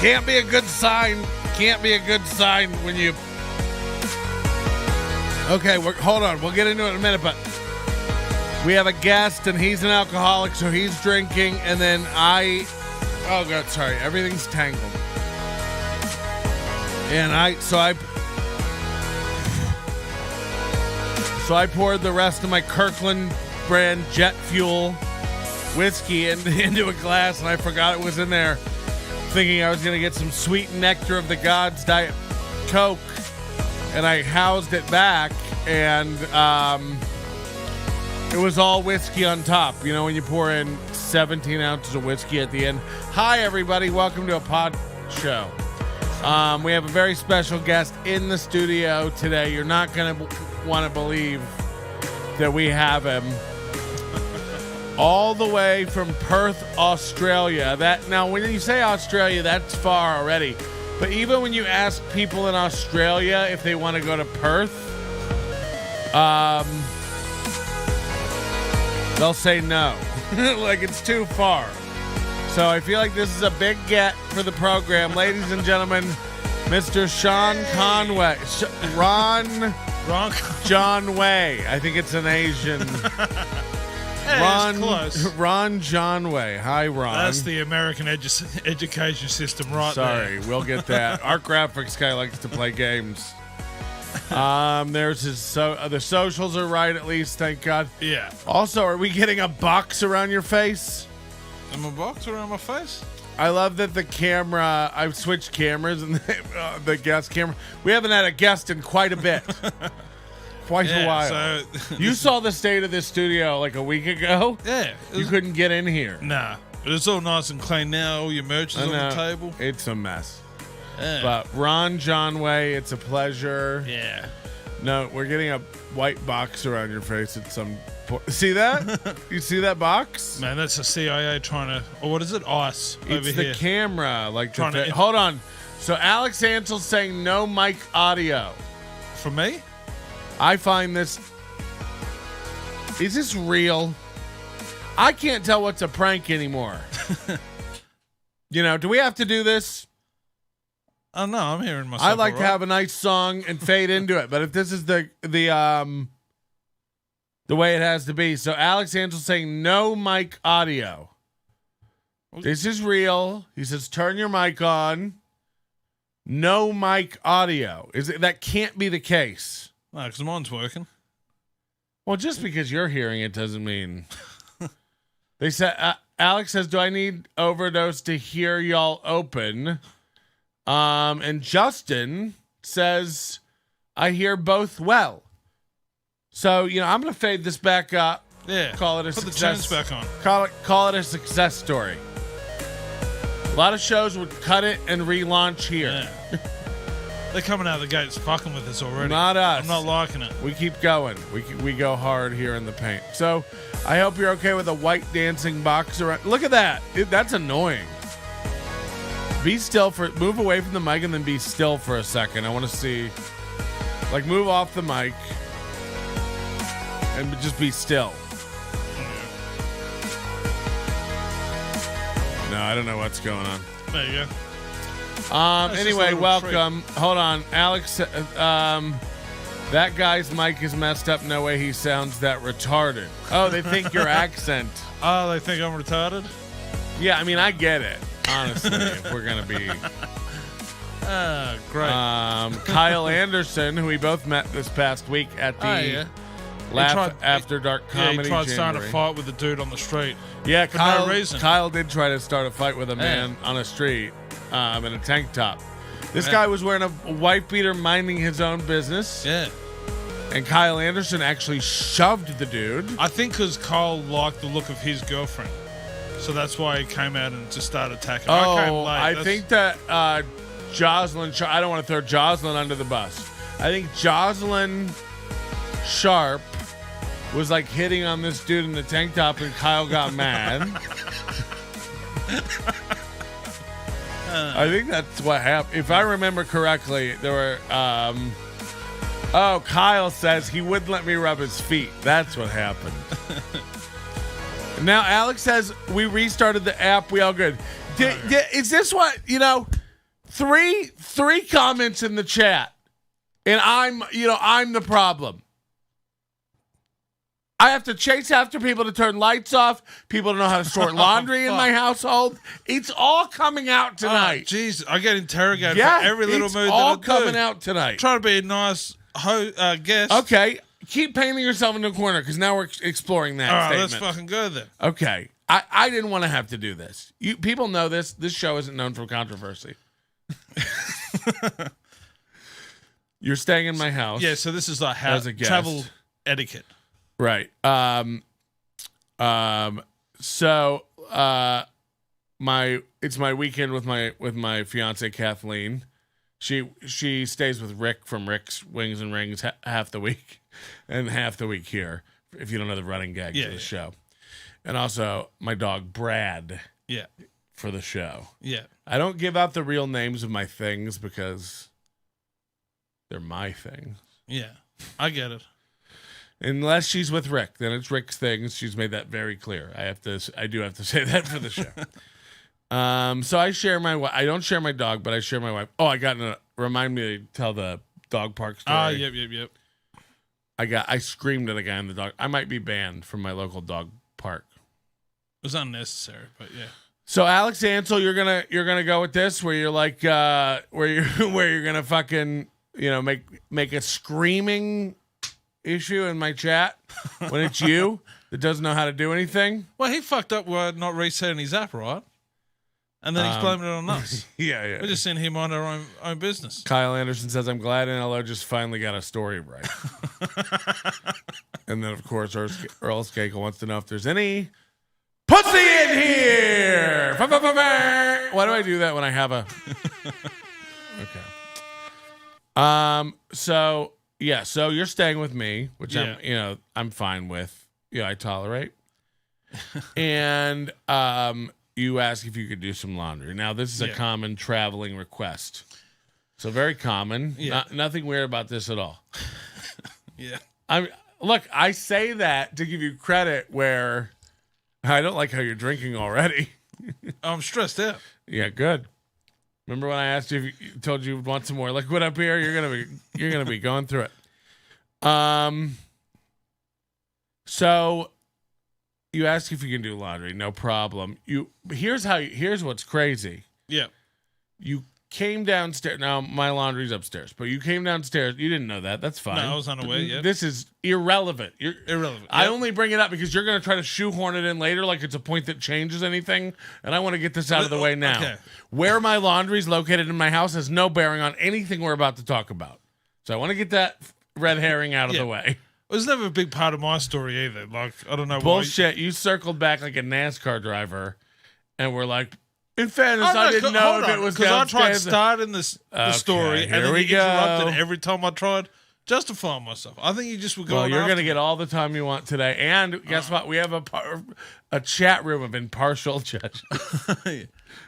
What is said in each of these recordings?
Can't be a good sign. Can't be a good sign when you... Okay, hold on. We'll get into it in a minute, but we have a guest, and he's an alcoholic, so he's drinking, and then oh, God, sorry. Everything's tangled. And so I poured the rest of my Kirkland brand jet fuel whiskey into a glass, and I forgot it was in there, thinking I was going to get some sweet nectar of the gods Diet Coke, and I housed it back, and it was all whiskey on top. You know, when you pour in 17 ounces of whiskey at the end. Hi, everybody. Welcome to a pod show. We have a very special guest in the studio today. You're not going to want to believe that we have him all the way from Perth, Australia. Now, when you say Australia, that's far already. But even when you ask people in Australia if they want to go to Perth, they'll say no. Like, it's too far. So I feel like this is a big get for the program. Ladies and gentlemen, Mr. Sean Conway. Ron John Way. I think it's an Asian. Ron John Way. Hi, Ron. That's the American education system right Sorry, there. We'll get that. Our graphics guy likes to play games. There's his the socials are right, at least, thank God. Yeah. Also, are we getting a box around your face? Am a box around my face? I love that the camera, I've switched cameras and the guest camera. We haven't had a guest in quite a bit. Quite a while. So you saw the state of this studio like a week ago? Yeah. You couldn't get in here. Nah. But it's all nice and clean now. All your merch is on the table. It's a mess. Yeah. But Ron John Way, it's a pleasure. Yeah. No, we're getting a white box around your face at some point. See that? You see that box? Man, that's the CIA trying to... Or what is it? ICE over It's here. the camera. Like Trying to... Hold on. So Alex Ansel's saying no mic audio. For me? I find this... Is this real? I can't tell what's a prank anymore. You know, do we have to do this? Oh, no, I'm hearing myself. I like to have a nice song and fade into it, but if this is the way it has to be. So Alex Ansel saying no mic audio. This is real. He says turn your mic on. No mic audio. That can't be the case. No, because mine's working. Well, just because you're hearing it doesn't mean. They said Alex says, "Do I need overdose to hear y'all open?" And Justin says, "I hear both well." So, you know, I'm going to fade this back up. Yeah. Call it a Put success. the tunes back on. Call it a success story. A lot of shows would cut it and relaunch here. Yeah. They're coming out of the gates fucking with us already. Not us. I'm not liking it. We keep going. We go hard here in the paint. So I hope you're okay with a white dancing box around. Look at that. That's annoying. Be still move away from the mic and then be still for a second. I want to see, like, move off the mic and just be still. No, I don't know what's going on. There you go. Anyway, welcome. Hold on, Alex. That guy's mic is messed up. No way he sounds that retarded. Oh, they think your accent. Oh, they think I'm retarded? Yeah, I mean, I get it. Honestly, if we're gonna be. Great. Kyle Anderson, who we both met this past week at the Laugh After Dark Comedy. Yeah, he tried starting a fight with the dude on the street. Yeah, for no reason. Kyle did try to start a fight with a man on a street in a tank top. This guy was wearing a white beater, minding his own business. Yeah. And Kyle Anderson actually shoved the dude. I think because Kyle liked the look of his girlfriend. So that's why he came out and just started attacking. Oh, I came late. I think that Jocelyn, I don't want to throw Jocelyn under the bus. I think Jocelyn Sharp was like hitting on this dude in the tank top and Kyle got mad. I think that's what happened. If I remember correctly, there were... Kyle says he wouldn't let me rub his feet. That's what happened. Now, Alex says we restarted the app. We all good. Is this what, Three comments in the chat, and I'm the problem. I have to chase after people to turn lights off. People don't know how to sort laundry in my household. It's all coming out tonight. Jeez, I get interrogated for every little move that I do. It's all coming out tonight. Trying to be a nice guest. Okay, keep painting yourself in the corner because now we're exploring that statement. Let's fucking go then. Okay, I didn't want to have to do this. People know this. This show isn't known for controversy. You're staying in my house. Yeah, so this is like how travel etiquette. Right. So it's my weekend with my fiance Kathleen. She stays with Rick from Rick's Wings and Rings half the week, and half the week here. If you don't know the running gags of the show, and also my dog Brad. Yeah. For the show. Yeah. I don't give out the real names of my things because they're my things. Yeah. I get it. Unless she's with Rick, then it's Rick's things. She's made that very clear. I do have to say that for the show. So I share I don't share my dog, but I share my wife. Oh, remind me to tell the dog park story. Yep. I screamed at a guy in the dog. I might be banned from my local dog park. It was unnecessary, but yeah. So Alex Ansel, you're gonna go with this, where you're like, where you're gonna fucking make a screaming issue in my chat when it's you that doesn't know how to do anything. Well, he fucked up by not resetting his app, right? And then he's blaming it on us. Yeah. We're just sitting here mind our own business. Kyle Anderson says, I'm glad NLO just finally got a story right. And then, of course, Earl Skakel wants to know if there's any pussy in here. Why do I do that when I have a... Okay. So you're staying with me, which I'm fine with. Yeah, I tolerate. And you ask if you could do some laundry. Now, this is a common traveling request. So very common. Yeah. Nothing weird about this at all. Yeah. I say that to give you credit where I don't like how you're drinking already. I'm stressed out. Yeah, good. Remember when I asked you if you told you want some more liquid up here? You're gonna be going through it. So you ask if you can do laundry, no problem. Here's what's crazy. Yeah. You came downstairs. Now my laundry's upstairs, but you came downstairs. You didn't know that. That's fine. No, I was unaware. Yeah. This is irrelevant. You're irrelevant. I only bring it up because you're going to try to shoehorn it in later, like it's a point that changes anything. And I want to get this out of the way now. Okay. Where my laundry's located in my house has no bearing on anything we're about to talk about. So I want to get that red herring out of the way. It was never a big part of my story either. Like, I don't know. Bullshit. You circled back like a NASCAR driver, and we're like, in fairness, I didn't know if it was because I downstairs. tried starting the story, and then you interrupted every time I tried justifying myself. I think you just were going. Well, you're going to get all the time you want today, and guess what? We have a chat room of impartial judges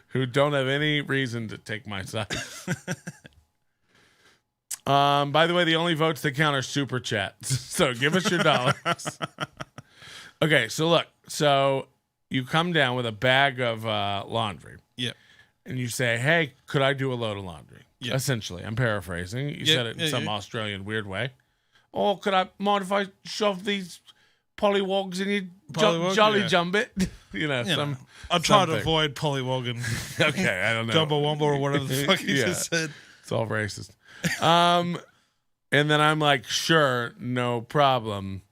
who don't have any reason to take my side. By the way, the only votes that count are super chats. So give us your dollars. Okay, so look. So you come down with a bag of laundry. Yep. And you say, hey, could I do a load of laundry? Yep. Essentially. I'm paraphrasing. You said it in some Australian weird way. Or could I mind if I shove these pollywogs in your jolly jumbit? I try to avoid pollywogging. Okay, I don't know. Jumbo Wumbo or whatever the fuck you just said. It's all racist. And then I'm like, sure, no problem.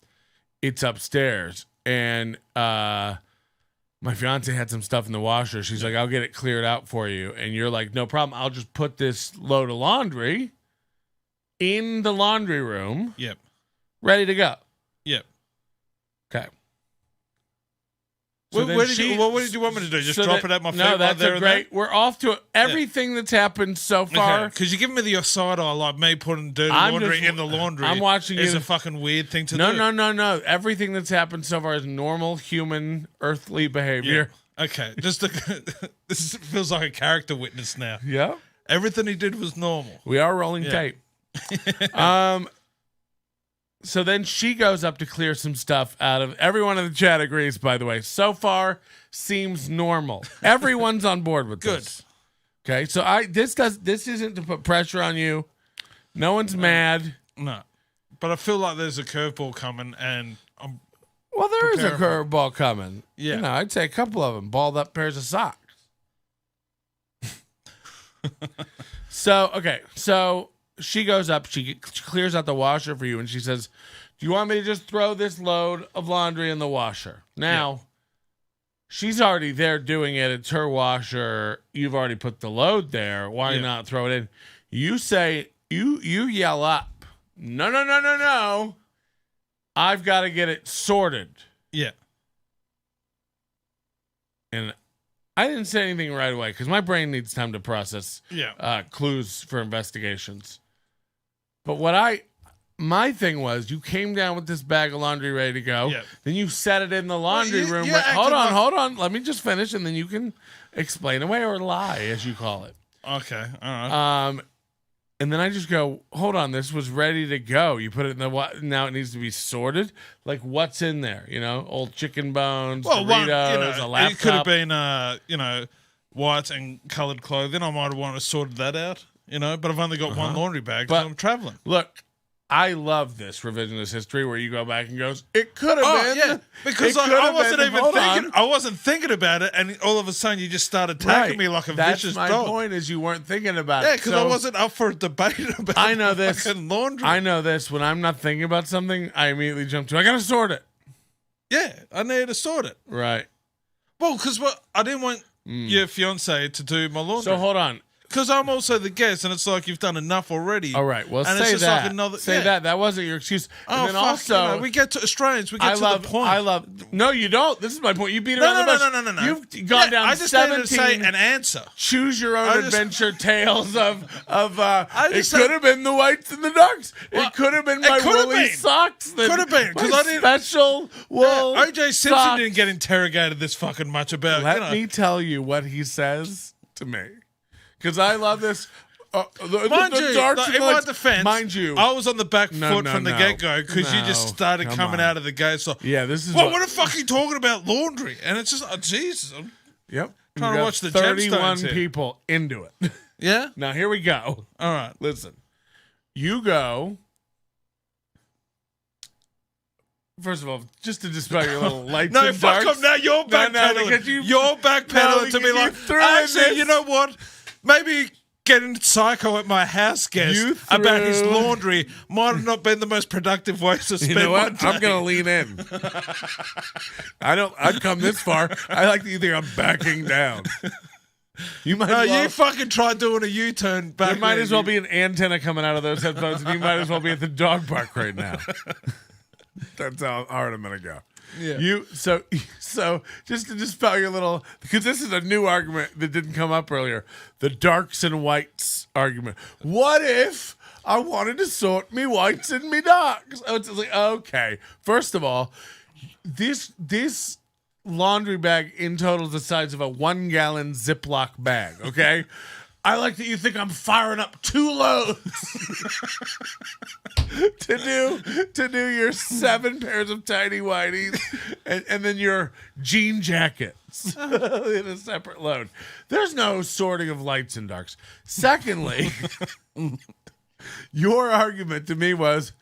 It's upstairs. And my fiance had some stuff in the washer. She's like, I'll get it cleared out for you. And you're like, no problem. I'll just put this load of laundry in the laundry room. Yep. Ready to go. Yep. Okay. So what did you want me to do? Just drop it at my feet? No, that's great. We're off to everything that's happened so far. Because you're giving me the side eye, like me putting dirty laundry in the laundry. I'm watching is a fucking weird thing to do. No. Everything that's happened so far is normal human earthly behavior. Yeah. Okay. This feels like a character witness now. Yeah. Everything he did was normal. We are rolling tape. So then she goes up to clear some stuff out of... Everyone in the chat agrees, by the way. So far, seems normal. Everyone's on board with this. Okay, so this isn't to put pressure on you. No one's mad. No, but I feel like there's a curveball coming, and I'm Well, there is a preparing curveball coming. Yeah. You know, I'd say a couple of them. Balled up pairs of socks. So she goes up. She clears out the washer for you, and she says, "Do you want me to just throw this load of laundry in the washer?" Now, she's already there doing it. It's her washer. You've already put the load there. Why not throw it in? You say, you yell up, No. I've got to get it sorted. Yeah. And I didn't say anything right away because my brain needs time to process clues for investigations. But my thing was, you came down with this bag of laundry ready to go. Yeah. Then you set it in the laundry room. Hold on. Let me just finish, and then you can explain away or lie, as you call it. Okay. All right. And then I just go, hold on, this was ready to go. You put it in now it needs to be sorted. Like, what's in there? You know, old chicken bones, Doritos, a laptop. It could have been, white and coloured clothing. I might have wanted to sort that out, but I've only got one laundry bag because I'm travelling. Look, I love this revisionist history where you go back and goes, it could have been. Yeah, because I wasn't even thinking. I wasn't thinking about it, and all of a sudden you just started attacking me like a vicious dog. That's my point, is you weren't thinking about it. Yeah, because I wasn't up for a debate about I know this. Laundry. I know this. When I'm not thinking about something, I immediately jump to, I got to sort it. Yeah, I needed to sort it. Right. Well, because I didn't want your fiance to do my laundry. So hold on. Because I'm also the guest, and it's like you've done enough already. All right, well, and say it's just that. Like another, say that. That wasn't your excuse. Oh, and then fuck, also, we get to Australians. We get to the point. No, you don't. This is my point. You beat around the bush. No. You've gone down 17. I just needed to say an answer. Choose your own adventure tales of it could have been the whites and the ducks. It could have been my woolly socks. Could have been. Because I didn't. Special wool O.J. Simpson didn't get interrogated this fucking much about. Let me tell you what he says to me. Because I love this. In my defense, mind you, I was on the back foot from the get-go because you just started coming out of the gate. So this is what the fuck are you talking about laundry? And it's just, Jesus. I'm trying to watch the 31 people into it. Yeah? Now, here we go. All right. Listen. You go. First of all, just to dispel your little lights no, and fuck darks. up now. You're backpedaling. You're backpedaling to be like, actually, you know what? Maybe getting psycho at my house guest about his laundry might have not been the most productive way to spend my day. I'm going to lean in. I'd come this far. I like that you think I'm backing down. You fucking try doing a U-turn back. There might as well be an antenna coming out of those headphones, and you might as well be at the dog park right now. That's how hard I'm going to go. Yeah. So just to dispel your little, because this is a new argument that didn't come up earlier, the darks and whites argument. What if I wanted to sort me whites and me darks? Oh, it's like, okay. First of all, this laundry bag in total is the size of a 1 gallon Ziploc bag. Okay. I like that you think I'm firing up 2 loads to do your 7 pairs of tiny whities and then your jean jackets in a separate load. There's no sorting of lights and darks. Secondly, your argument to me was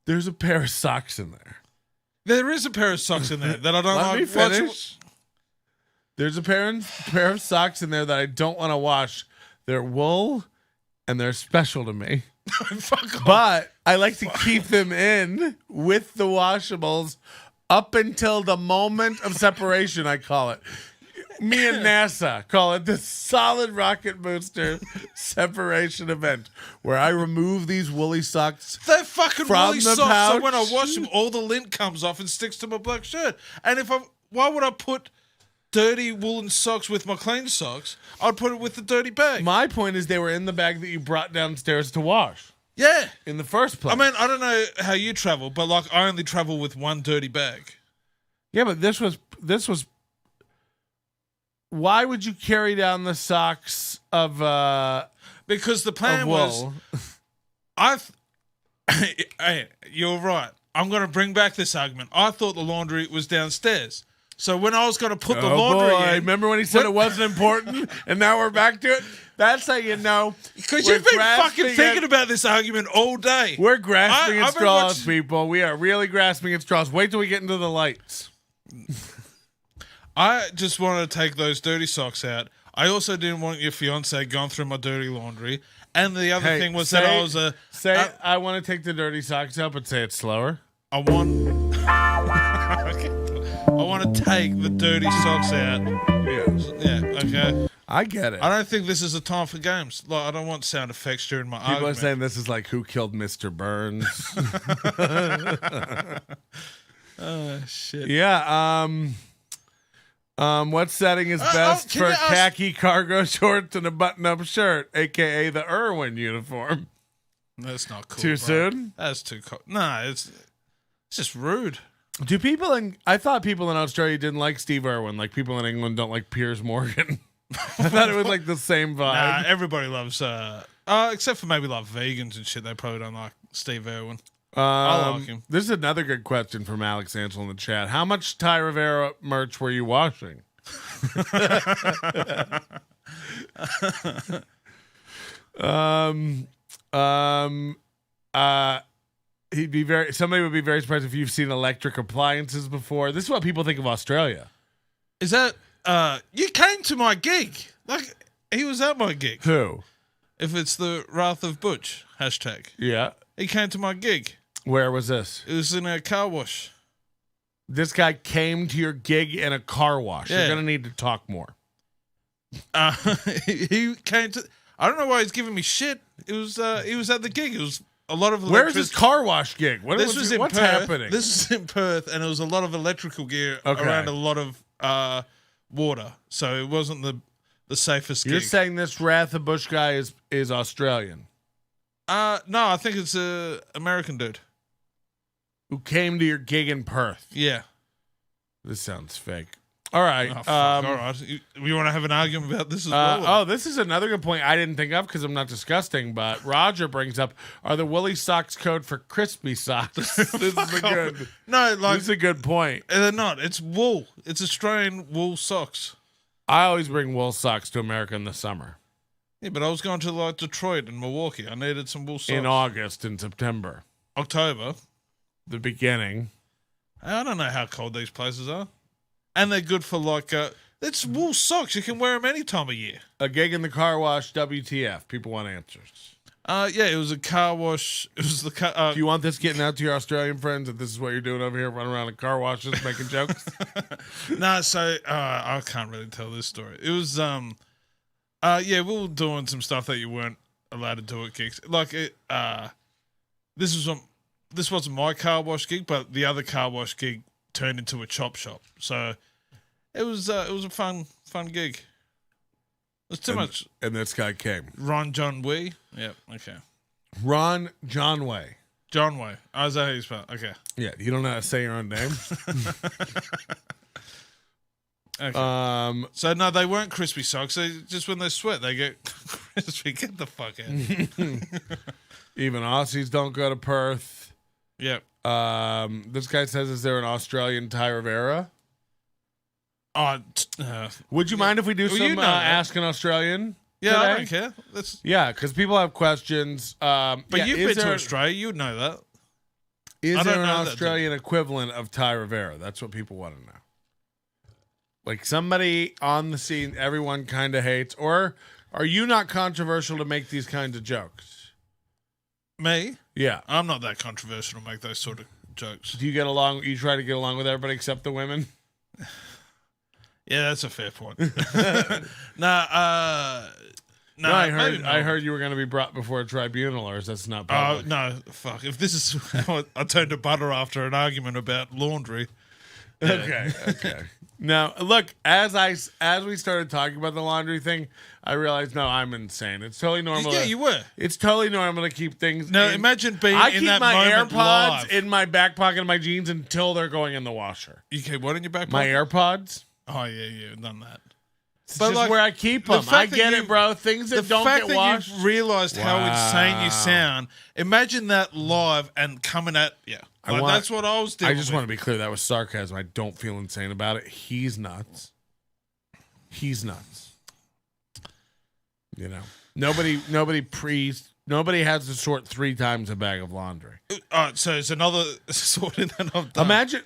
there's a pair of socks in there. There is a pair of socks in there that I don't Let me finish. There's a pair of socks in there that I don't want to wash. They're wool, and they're special to me. But I like to keep them in with the washables up until the moment of separation, I call it. Me and NASA call it the solid rocket booster separation event, where I remove these woolly socks. They're fucking from woolly the socks, pouch. so when I wash them, all the lint comes off and sticks to my black shirt. And why would I put dirty woolen socks with my clean socks? I'd put it with the dirty bag. My point is they were in the bag that you brought downstairs to wash. Yeah. In the first place. I mean, I don't know how you travel, but like I only travel with one dirty bag. Yeah, but this was why would you carry down the socks of because the plan was hey, you're right. I'm going to bring back this argument. I thought the laundry was downstairs. So when I was going to put the laundry in... Remember when he said it wasn't important, and now we're back to it? That's how you know. Because you've been fucking thinking about this argument all day. We're grasping at straws, people. We are really grasping at straws. Wait till we get into the lights. I just wanted to take those dirty socks out. I also didn't want your fiance going through my dirty laundry. And the other thing was that I was a... I want to take the dirty socks out, but say it slower. I want to take the dirty socks out. Yeah, okay. I get it. I don't think this is a time for games. Like, I don't want sound effects during my argument. People are saying this is like Who Killed Mr. Burns. Oh, shit. Yeah, what setting is best for khaki cargo shorts and a button-up shirt, a.k.a. the Irwin uniform? That's not cool, Too soon? That's too cool. No, it's just rude. Do people in... I thought people in Australia didn't like Steve Irwin, like people in England don't like Piers Morgan. I thought it was like the same vibe. Nah, everybody loves... except for maybe like vegans and shit, they probably don't like Steve Irwin. I like him. This is another good question from Alex Ansel in the chat. How much Ty Rivera merch were you washing? Somebody would be very surprised if you've seen electric appliances before. This is what people think of Australia. Is that you came to my gig? Like, he was at my gig. Who? If it's the Wrath of Butch hashtag. Yeah. He came to my gig. Where was this? It was in a car wash. This guy came to your gig in a car wash. Yeah. You're going to need to talk more. He came to... I don't know why he's giving me shit. It was he was at the gig. It was a lot of... Where's this car wash gig? What's Perth. Happening? This was in Perth, and it was a lot of electrical gear around a lot of water. So it wasn't the safest gig. You're saying this Wrath of Bush guy is Australian? No, I think it's a American dude. Who came to your gig in Perth? Yeah. This sounds fake. All right. All right. We want to have an argument about this as well? This is another good point I didn't think of because I'm not disgusting, but Roger brings up, are the woolly socks code for crispy socks? This is a good... No, like... This is a good point. They're not. It's wool. It's Australian wool socks. I always bring wool socks to America in the summer. Yeah, but I was going to like Detroit and Milwaukee. I needed some wool socks. In August and September. October. The beginning. I don't know how cold these places are. And they're good for like... it's wool socks. You can wear them any time of year. A gig in the car wash, WTF. People want answers. Yeah, it was a car wash. It was the car... Do you want this getting out to your Australian friends that this is what you're doing over here, running around in car washes, making jokes? No, so I can't really tell this story. It was... yeah, we were doing some stuff that you weren't allowed to do at gigs. Like, this wasn't my car wash gig, but the other car wash gig turned into a chop shop. So it was a fun gig. It was too much. And this guy came. Ron John Wee. Yep. Okay. Ron John Way. John Way. Oh, is that how you spell it? Okay. Yeah. You don't know how to say your own name. Okay. So no, they weren't crispy socks. They just when they sweat, they get crispy. Get the fuck out. Even Aussies don't go to Perth. Yep. This guy says, "Is there an Australian Ty Rivera?" Would you mind if we do some Ask an Australian? Yeah, today? I don't care. Because people have questions. But you've been to Australia, you'd know that. Is there an Australian equivalent of Ty Rivera? That's what people want to know. Like somebody on the scene everyone kind of hates, or are you not controversial to make these kinds of jokes? Me? Yeah. I'm not that controversial to make those sort of jokes. Do you get along? You try to get along with everybody except the women? Yeah, that's a fair point. No, I heard you were going to be brought before a tribunal, or is that not public? Oh, no, fuck. If this is how I turned to butter after an argument about laundry. Yeah. Okay. Now, look, as we started talking about the laundry thing, I realized, no, I'm insane. It's totally normal. Yeah, you were. It's totally normal to keep things. No, imagine being in that moment I keep my AirPods live. in my back pocket of my jeans until they're going in the washer. You keep what in your back pocket? My AirPods. Oh, yeah, done that. It's just like, where I keep them. I get it, bro. Things that don't get washed. The fact that you've realized how insane you sound, imagine that live and coming at... Yeah. That's what I was doing. I just want to be clear. That was sarcasm. I don't feel insane about it. He's nuts. He's nuts. You know, nobody has to sort 3 times a bag of laundry. So it's another sorting that I've done. Imagine,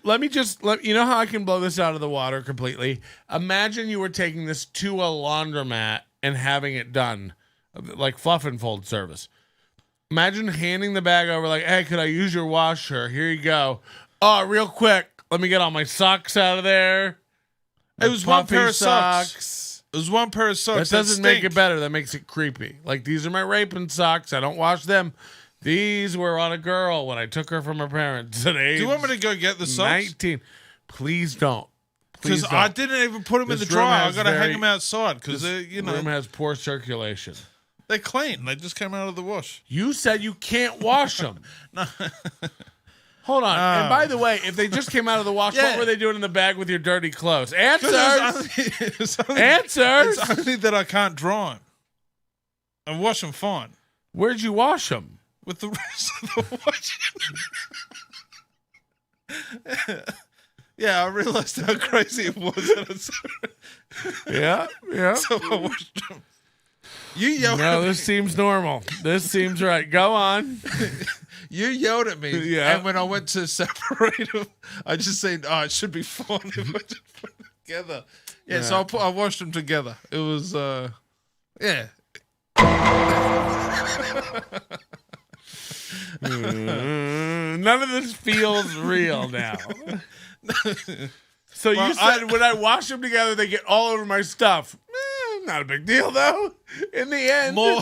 you know how I can blow this out of the water completely? Imagine you were taking this to a laundromat and having it done, like fluff and fold service. Imagine handing the bag over like, hey, could I use your washer? Here you go. Oh, real quick, let me get all my socks out of there. It was one pair of socks. It was one pair of socks. That doesn't make it better. That makes it creepy. Like, these are my raping socks. I don't wash them. These were on a girl when I took her from her parents at age. Do you want me to go get the socks? 19. Please don't. Because I didn't even put them in the dryer. I got to hang them outside because room has poor circulation. They're clean. They just came out of the wash. You said you can't wash them. No. Hold on. And by the way, if they just came out of the wash, what were they doing in the bag with your dirty clothes? Answers. Answers. It's only that I can't dry them. I wash them fine. Where'd you wash them? With the rest of the washing. Yeah, I realized how crazy it was. Yeah. So I washed them. You yelled at me. This seems normal. This seems right. Go on. You yelled at me, and when I went to separate them, I just said, it should be fun if I just put them together. Yeah, so I washed them together. It was, yeah. None of this feels real now. So you said when I wash them together, they get all over my stuff. Not a big deal, though. In the end, more.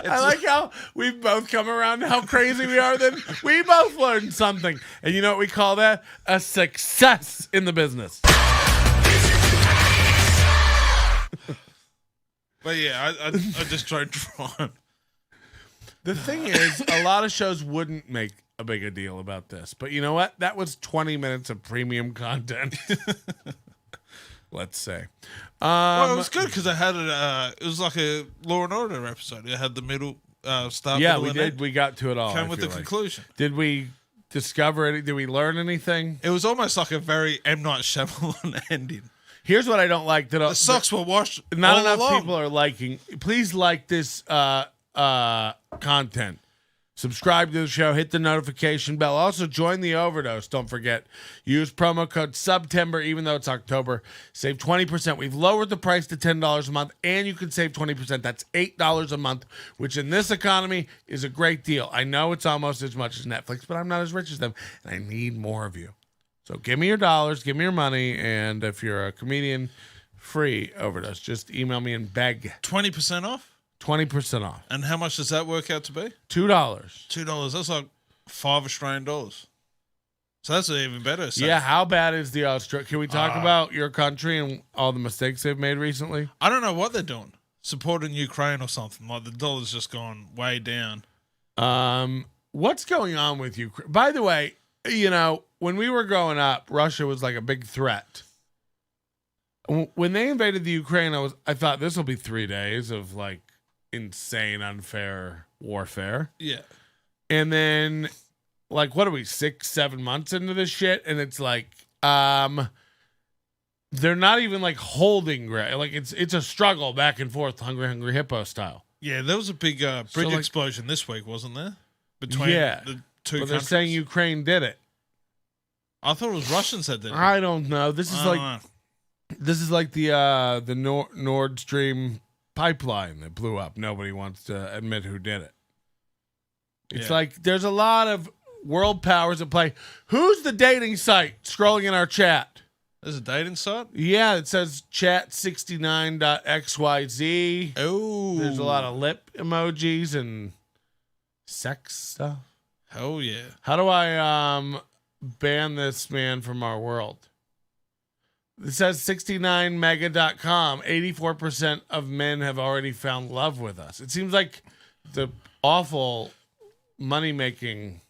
I like how we've both come around to how crazy we are. Then we both learned something, and you know what we call that? A success in the business. But yeah, I just tried drawing. The thing is, a lot of shows wouldn't make a bigger deal about this, but you know what? That was 20 minutes of premium content. Let's say. Well, it was good because I had it. It was like a Law and Order episode. It had the middle start. Yeah, we did. We got to it all. Came with the conclusion. Did we discover any? Did we learn anything? It was almost like a very M. Night Shyamalan ending. Here's what I don't like. The socks were washed. Not enough people are liking. Please like this content. Subscribe to the show. Hit the notification bell. Also, join the Overdose. Don't forget. Use promo code September, even though it's October. Save 20%. We've lowered the price to $10 a month, and you can save 20%. That's $8 a month, which in this economy is a great deal. I know it's almost as much as Netflix, but I'm not as rich as them, and I need more of you. So give me your dollars, give me your money, and if you're a comedian, free Overdose. Just email me and beg. 20% off? 20% off. And how much does that work out to be? $2. $2. That's like $5 Australian. So that's even better. So. Yeah, how bad is the Australia? Can we talk about your country and all the mistakes they've made recently? I don't know what they're doing. Supporting Ukraine or something. Like the dollar's just gone way down. What's going on with Ukraine? By the way, you know, when we were growing up, Russia was like a big threat. When they invaded the Ukraine, I thought this will be 3 days of like insane, unfair warfare. Yeah. And then, like, what are we, 6-7 months into this shit? And it's like, they're not even like holding, like it's a struggle back and forth, Hungry Hippo style. Yeah, there was a big bridge explosion this week, wasn't there? Between the two countries. They're saying Ukraine did it. I thought it was Russians that did it. I don't know. This is like the Nord Stream pipeline that blew up. Nobody wants to admit who did it. It's like there's a lot of world powers at play. Who's the dating site scrolling in our chat? There's a dating site? Yeah, it says chat69.xyz. Oh. There's a lot of lip emojis and sex stuff. Hell yeah. How do I ban this man from our world? It says 69mega.com. 84% of men have already found love with us. It seems like the awful money-making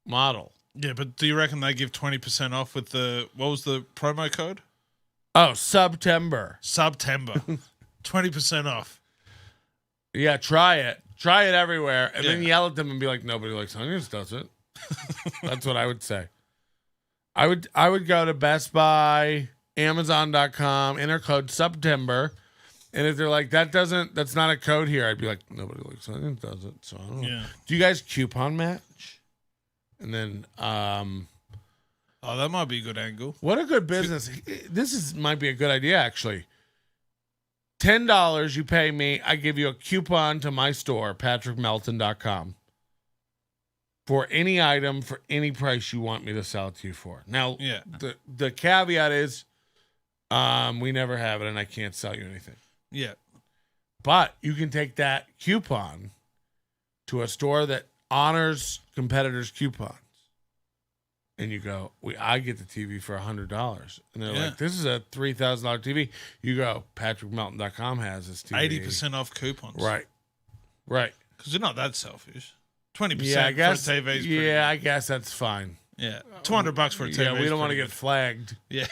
model. Yeah, but do you reckon they give 20% off with what was the promo code? Oh, September. 20% off. Yeah, try it. Try it everywhere. And then yell at them and be like, nobody likes onions, does it? That's what I would say. I would go to Best Buy, Amazon.com, enter code September. And if they're like, that's not a code here, I'd be like, nobody looks like it, does it? So I don't know. Yeah. Do you guys coupon match? And then, oh, that might be a good angle. what a good business. Might be a good idea, actually. $10 you pay me, I give you a coupon to my store, patrickmelton.com, for any item for any price you want me to sell it to you for. Now, the caveat is we never have it and I can't sell you anything. Yeah. But you can take that coupon to a store that honors competitors' coupons. And you go, I get the TV for $100. And they're like, this is a $3,000 TV. You go, patrickmelton.com has this TV. 80% off coupons. Right. Because you're not that selfish. 20% I guess, for a TV is pretty good. I guess that's fine. Yeah. $200 for a TV. Yeah, we don't want to get flagged. Yeah.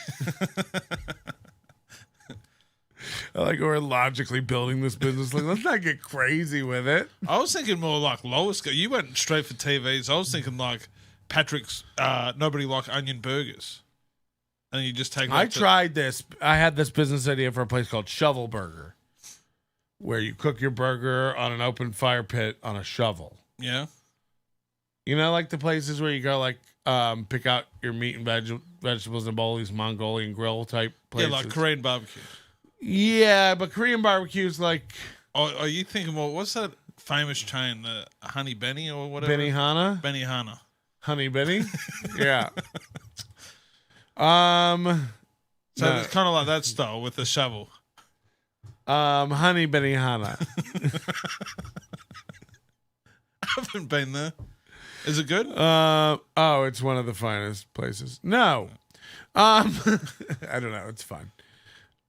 I like we're logically building this business. Like, let's not get crazy with it. I was thinking more like lower scale. You went straight for TVs. I was thinking like Patrick's Nobody Like Onion Burgers. And you just take... I tried this. I had this business idea for a place called Shovel Burger, where you cook your burger on an open fire pit on a shovel. Yeah. You know, like the places where you go, like, pick out your meat and vegetables in a bowl, these Mongolian grill type places. Yeah, like Korean barbecue. Yeah, but Korean barbecue is like... Oh, are you thinking, well, what's that famous chain, the Honey Benny or whatever? Benihana? Benihana. Honey Benny? Yeah. So it's kind of like that style with the shovel. Honey Benihana. I haven't been there. Is it good? It's one of the finest places. No. I don't know. It's fine.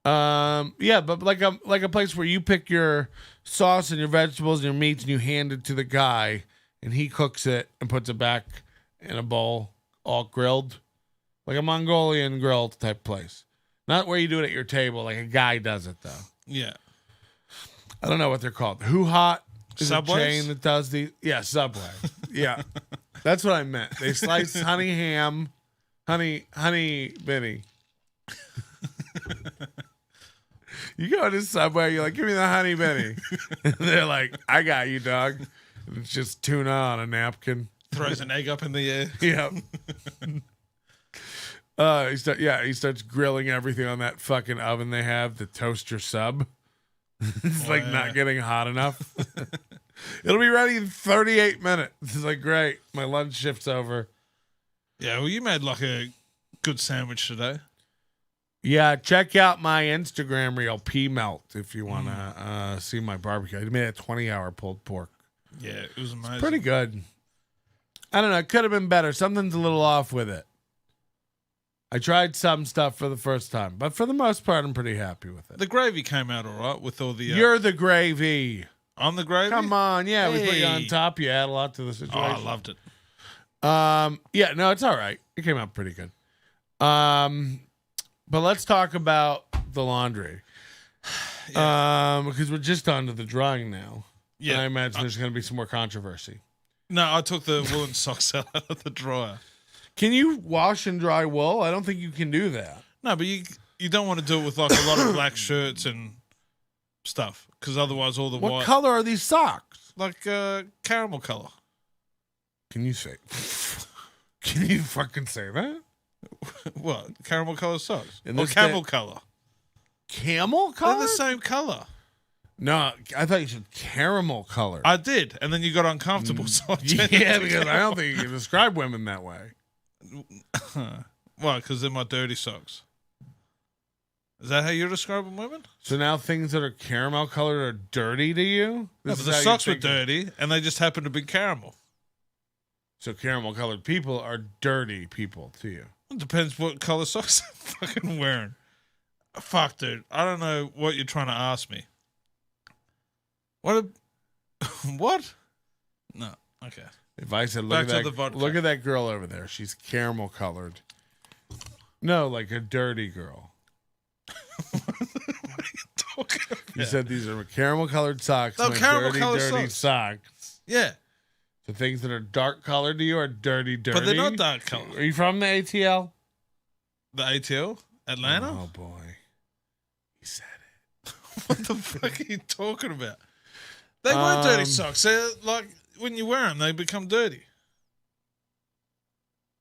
Yeah, but like a place where you pick your sauce and your vegetables and your meats and you hand it to the guy and he cooks it and puts it back in a bowl, all grilled, like a Mongolian grilled type place. Not where you do it at your table, like a guy does it though. Yeah. I don't know what they're called. Who Hot is Subways? a chain that does the Subway. Yeah, that's what I meant. They slice honey ham, honey Benny. You go to Subway, you're like, give me the honey Benny. And they're like, I got you, dog. And it's just tuna on a napkin. Throws an egg up in the air. Yeah. He starts grilling everything on that fucking oven they have to toast your sub. It's like not getting hot enough. It'll be ready in 38 minutes. It's like, great. My lunch shift's over. Yeah, well, you made like a good sandwich today. Yeah, check out my Instagram reel, P-Melt, if you want to see my barbecue. I made a 20-hour pulled pork. Yeah, it was amazing. It's pretty good. I don't know. It could have been better. Something's a little off with it. I tried some stuff for the first time, but for the most part, I'm pretty happy with it. The gravy came out all right with all the... You're the gravy. I'm the gravy? Come on. Yeah, we put you on top. You add a lot to the situation. Oh, I loved it. Yeah, no, it's all right. It came out pretty good. But let's talk about the laundry. Because we're just on to the drying now. Yeah. And I imagine there's going to be some more controversy. No, I took the woolen socks out of the dryer. Can you wash and dry wool? I don't think you can do that. No, but you don't want to do it with like a lot of black shirts and stuff, because otherwise all the white... What color are these socks? Like caramel color. Can you say... Can you fucking say that? What? Caramel color socks? Or camel color? Camel color? They're the same color. No, I thought you said caramel color. I did, and then you got uncomfortable. So yeah, because I don't think you can describe women that way. Why? Because they're my dirty socks. Is that how you're describing women? So now things that are caramel colored are dirty to you? No, but the socks were dirty, and they just happened to be caramel. So caramel colored people are dirty people to you? It depends what color socks I'm fucking wearing. Fuck, dude. I don't know what you're trying to ask me. What? No. Okay. If I said, look at that girl over there. She's caramel colored. No, like a dirty girl. What are you talking about? You said these are caramel colored socks. No, caramel colored dirty socks. Yeah. The things that are dark colored to you are dirty. But they're not dark colored. Are you from the ATL? The ATL? Atlanta? Oh, boy. He said it. What the fuck are you talking about? They weren't dirty socks. They're like, when you wear them, they become dirty.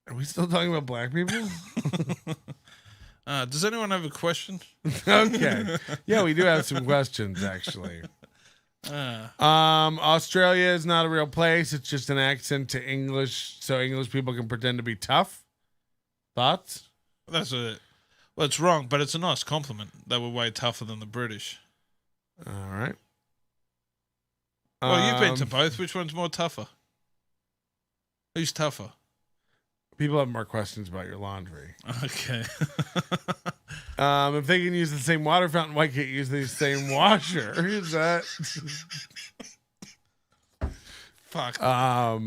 Are we still talking about black people? Does anyone have a question? Okay. Yeah, we do have some questions, actually. Australia is not a real place. It's just an accent to English, so English people can pretend to be tough. Thoughts? That's it. Well, it's wrong, but it's a nice compliment. They were way tougher than the British. All right. Well, you've been to both. Which one's more tougher? Who's tougher? People have more questions about your laundry. Okay. If they can use the same water fountain, why can't you use the same washer? Is that? Fuck. I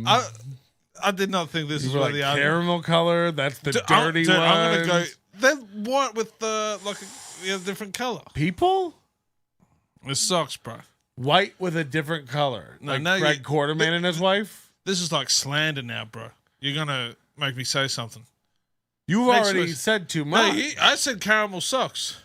did not think this is where like the caramel color. That's the dirty one. I'm gonna go. They're white with a different color. People with socks, bro. White with a different color. No, like Greg Quarterman and his wife. This is like slander now, bro. You're gonna make me say something. You've already said too much. No, I said caramel socks.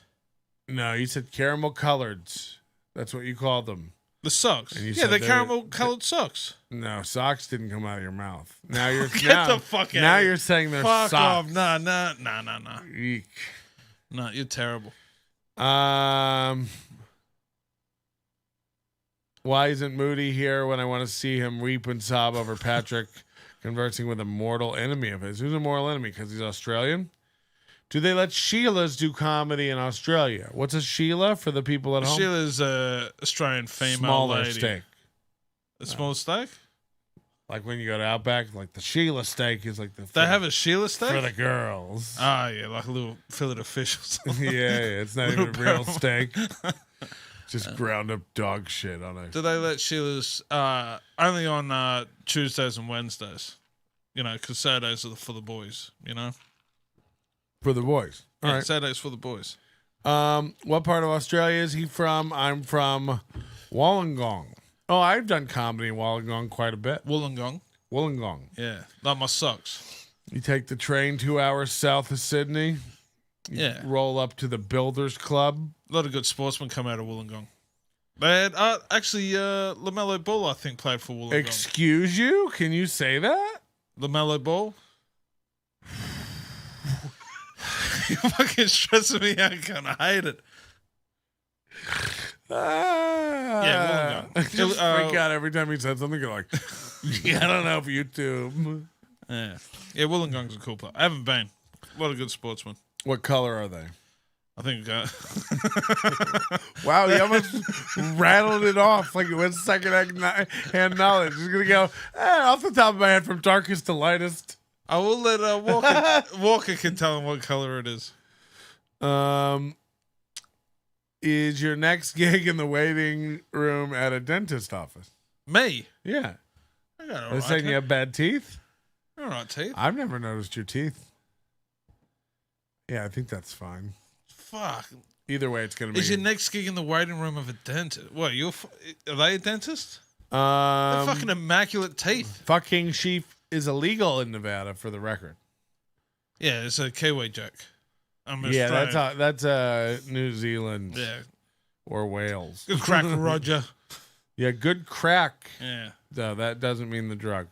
No, you said caramel coloreds. That's what you called them. The socks. Yeah, they're caramel colored socks. No, socks didn't come out of your mouth. Now you're Get the fuck out. Now you're saying they're fuck socks. Off. No. Eek. No, you're terrible. Why isn't Moody here when I want to see him weep and sob over Patrick conversing with a mortal enemy of his? Who's a mortal enemy? Because he's Australian? Do they let Sheilas do comedy in Australia? What's a Sheila for the people at home? Sheila's a Australian female Smaller lady. steak. A small steak? Like when you go to Outback, like the Sheila steak is like the... They have a Sheila steak? For the girls. Ah, yeah, like a little fillet of fish or something. Yeah, it's not even a real steak. Just ground up dog shit on it. Do they let Sheila's only on Tuesdays and Wednesdays? You know, because Saturdays are for the boys, you know? For the boys. All right. Saturdays for the boys. What part of Australia is he from? I'm from Wollongong. Oh, I've done comedy in Wollongong quite a bit. Wollongong? Wollongong. Yeah, like my socks. You take the train 2 hours south of Sydney. Yeah. Roll up to the Builders Club. A lot of good sportsmen come out of Wollongong. They had, actually, LaMelo Ball, I think, played for Wollongong. Excuse you? Can you say that? LaMelo Ball? You're fucking stressing me out, cunt. I hate it. Yeah, Wollongong. I just freak out every time he said something. You're like, yeah, I don't know if YouTube. Yeah, Wollongong's a cool place. I haven't been. A lot of good sportsmen. What color are they? I think. Wow, he almost rattled it off like it was second-hand knowledge. He's going to go, off the top of my head, from darkest to lightest. I will let Walker can tell him what color it is. Is your next gig in the waiting room at a dentist office? Me? Yeah. I got all They're saying you have bad teeth? All right, teeth. I've never noticed your teeth. Yeah, I think that's fine. Fuck. Either way, it's going to be... Is your next gig in the waiting room of a dentist? What, are they a dentist? They're fucking immaculate teeth. Fucking sheep is illegal in Nevada, for the record. Yeah, it's a Kiwi joke. Yeah, that's New Zealand. Yeah. Or Wales. Good crack, Roger. Yeah, good crack. Yeah. No, that doesn't mean the drug.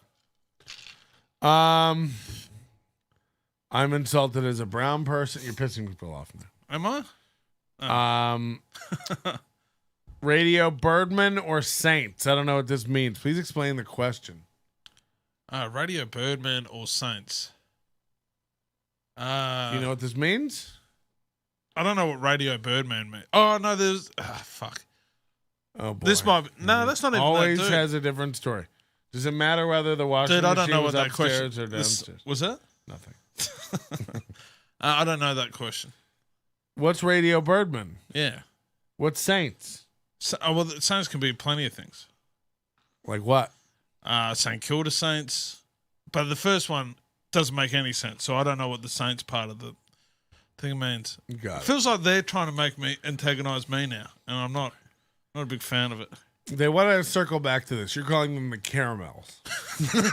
I'm insulted as a brown person. You're pissing people off now. Am I? Oh. Radio Birdman or Saints? I don't know what this means. Please explain the question. Radio Birdman or Saints? You know what this means? I don't know what Radio Birdman means. Oh, no, there's... fuck. Oh, boy. This might be... No, that's not even Always that, dude. has a different story. Does it matter whether the washing machine was upstairs or downstairs? Was that? Nothing. I don't know that question. What's Radio Birdman? Yeah. What's Saints? Well, Saints can be plenty of things. Like what? St. Kilda Saints. But the first one doesn't make any sense, so I don't know what the Saints part of the thing means. Got it. Feels like they're trying to make me antagonize me now, and I'm not a big fan of it. They want to circle back to this. You're calling them the caramels. Get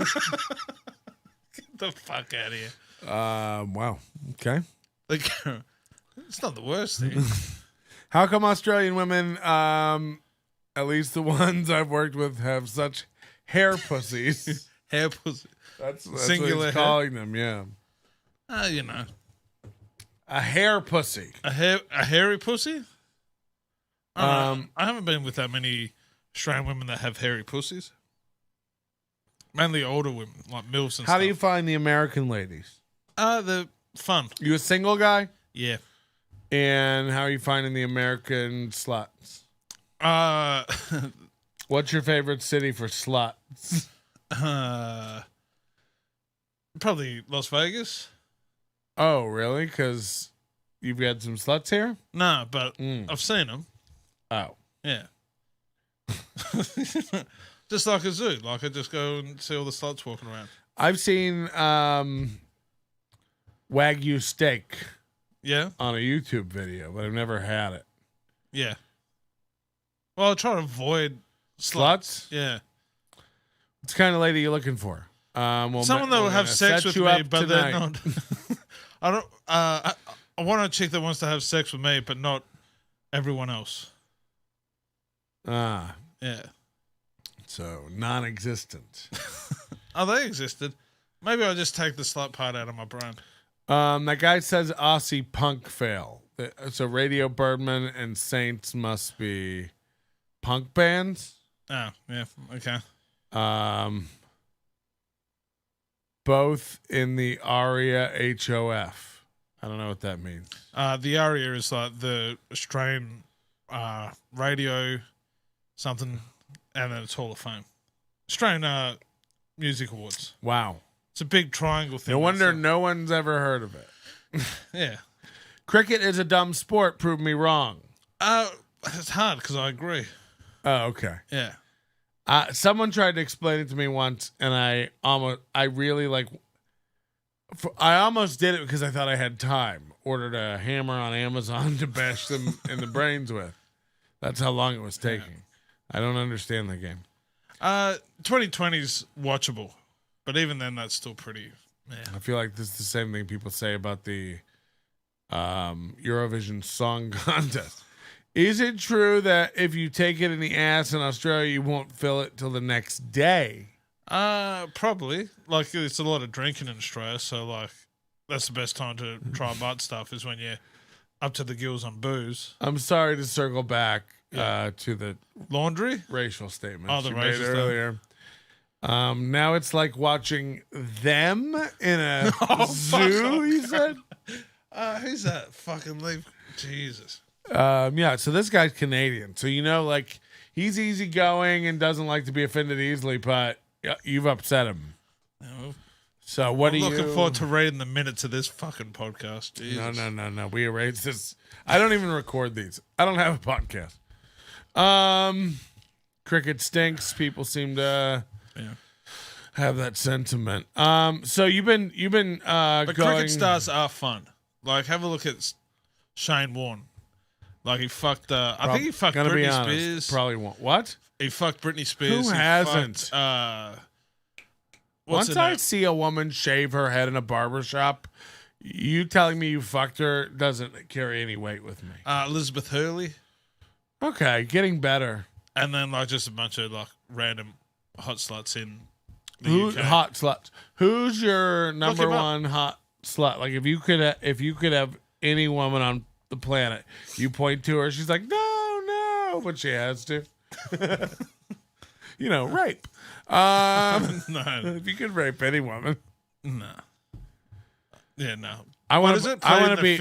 the fuck out of here. Wow. Okay. Like, it's not the worst thing. How come Australian women, at least the ones I've worked with, have such hair pussies? Hair pussy. That's Singular what he's calling them, yeah. You know. A hair pussy. A hairy pussy? I haven't been with that many Australian women that have hairy pussies. Mainly older women, like MILFs and stuff. How do you find the American ladies? They're fun. You a single guy? Yeah. And how are you finding the American sluts? What's your favorite city for sluts? Probably Las Vegas. Oh, really? Because you've had some sluts here? Nah, but I've seen them. Oh. Yeah. Just like a zoo. Like I just go and see all the sluts walking around. I've seen Wagyu steak on a YouTube video, but I've never had it. Yeah. Well, I try to avoid sluts. Yeah. What kind of lady are you looking for? Someone that will have sex with me, but they're not. I don't. I want a chick that wants to have sex with me, but not everyone else. Ah. Yeah. So non-existent. Oh, they existed. Maybe I'll just take the slut part out of my brain. That guy says Aussie punk fail. So Radio Birdman and Saints must be punk bands. Oh, yeah. Okay. Both in the ARIA HOF. I don't know what that means. The ARIA is like the Australian radio something, and then it's Hall of Fame. Australian Music Awards. Wow. It's a big triangle thing. No wonder no one's ever heard of it. Yeah. Cricket is a dumb sport. Prove me wrong. It's hard because I agree. Oh, okay. Yeah. Someone tried to explain it to me once, and I almost did it because I thought I had time. Ordered a hammer on Amazon to bash them in the brains with. That's how long it was taking. Yeah. I don't understand the game. 2020's watchable, but even then, that's still pretty. Yeah. I feel like this is the same thing people say about the Eurovision Song Contest. Is it true that if you take it in the ass in Australia, you won't feel it till the next day? Probably. Like, it's a lot of drinking in Australia, so like that's the best time to try butt stuff is when you're up to the gills on booze. I'm sorry to circle back to the laundry racial statements you made earlier. Now it's like watching them in a zoo. He said, "Who's that fucking leave?" Jesus. Yeah, so this guy's Canadian. So, like, he's easygoing and doesn't like to be offended easily, but you've upset him. No. So I'm looking forward to reading the minutes of this fucking podcast. Jesus. No. We erased this. I don't even record these. I don't have a podcast. Cricket stinks. People seem to have that sentiment. So you've been but going... cricket stars are fun. Like, have a look at Shane Warne. Like, he fucked, I think he fucked Britney Spears. Probably won't. What? He fucked Britney Spears. Who hasn't? Once I see a woman shave her head in a barbershop, you telling me you fucked her doesn't carry any weight with me. Elizabeth Hurley. Okay, getting better. And then, like, just a bunch of, like, random hot sluts in the UK. Hot sluts. Who's your number one hot slut? Like, if you could have any woman on the planet, you point to her, she's like, no, but she has to. Rape. No. If you could rape any woman. No. Yeah, no. I want to be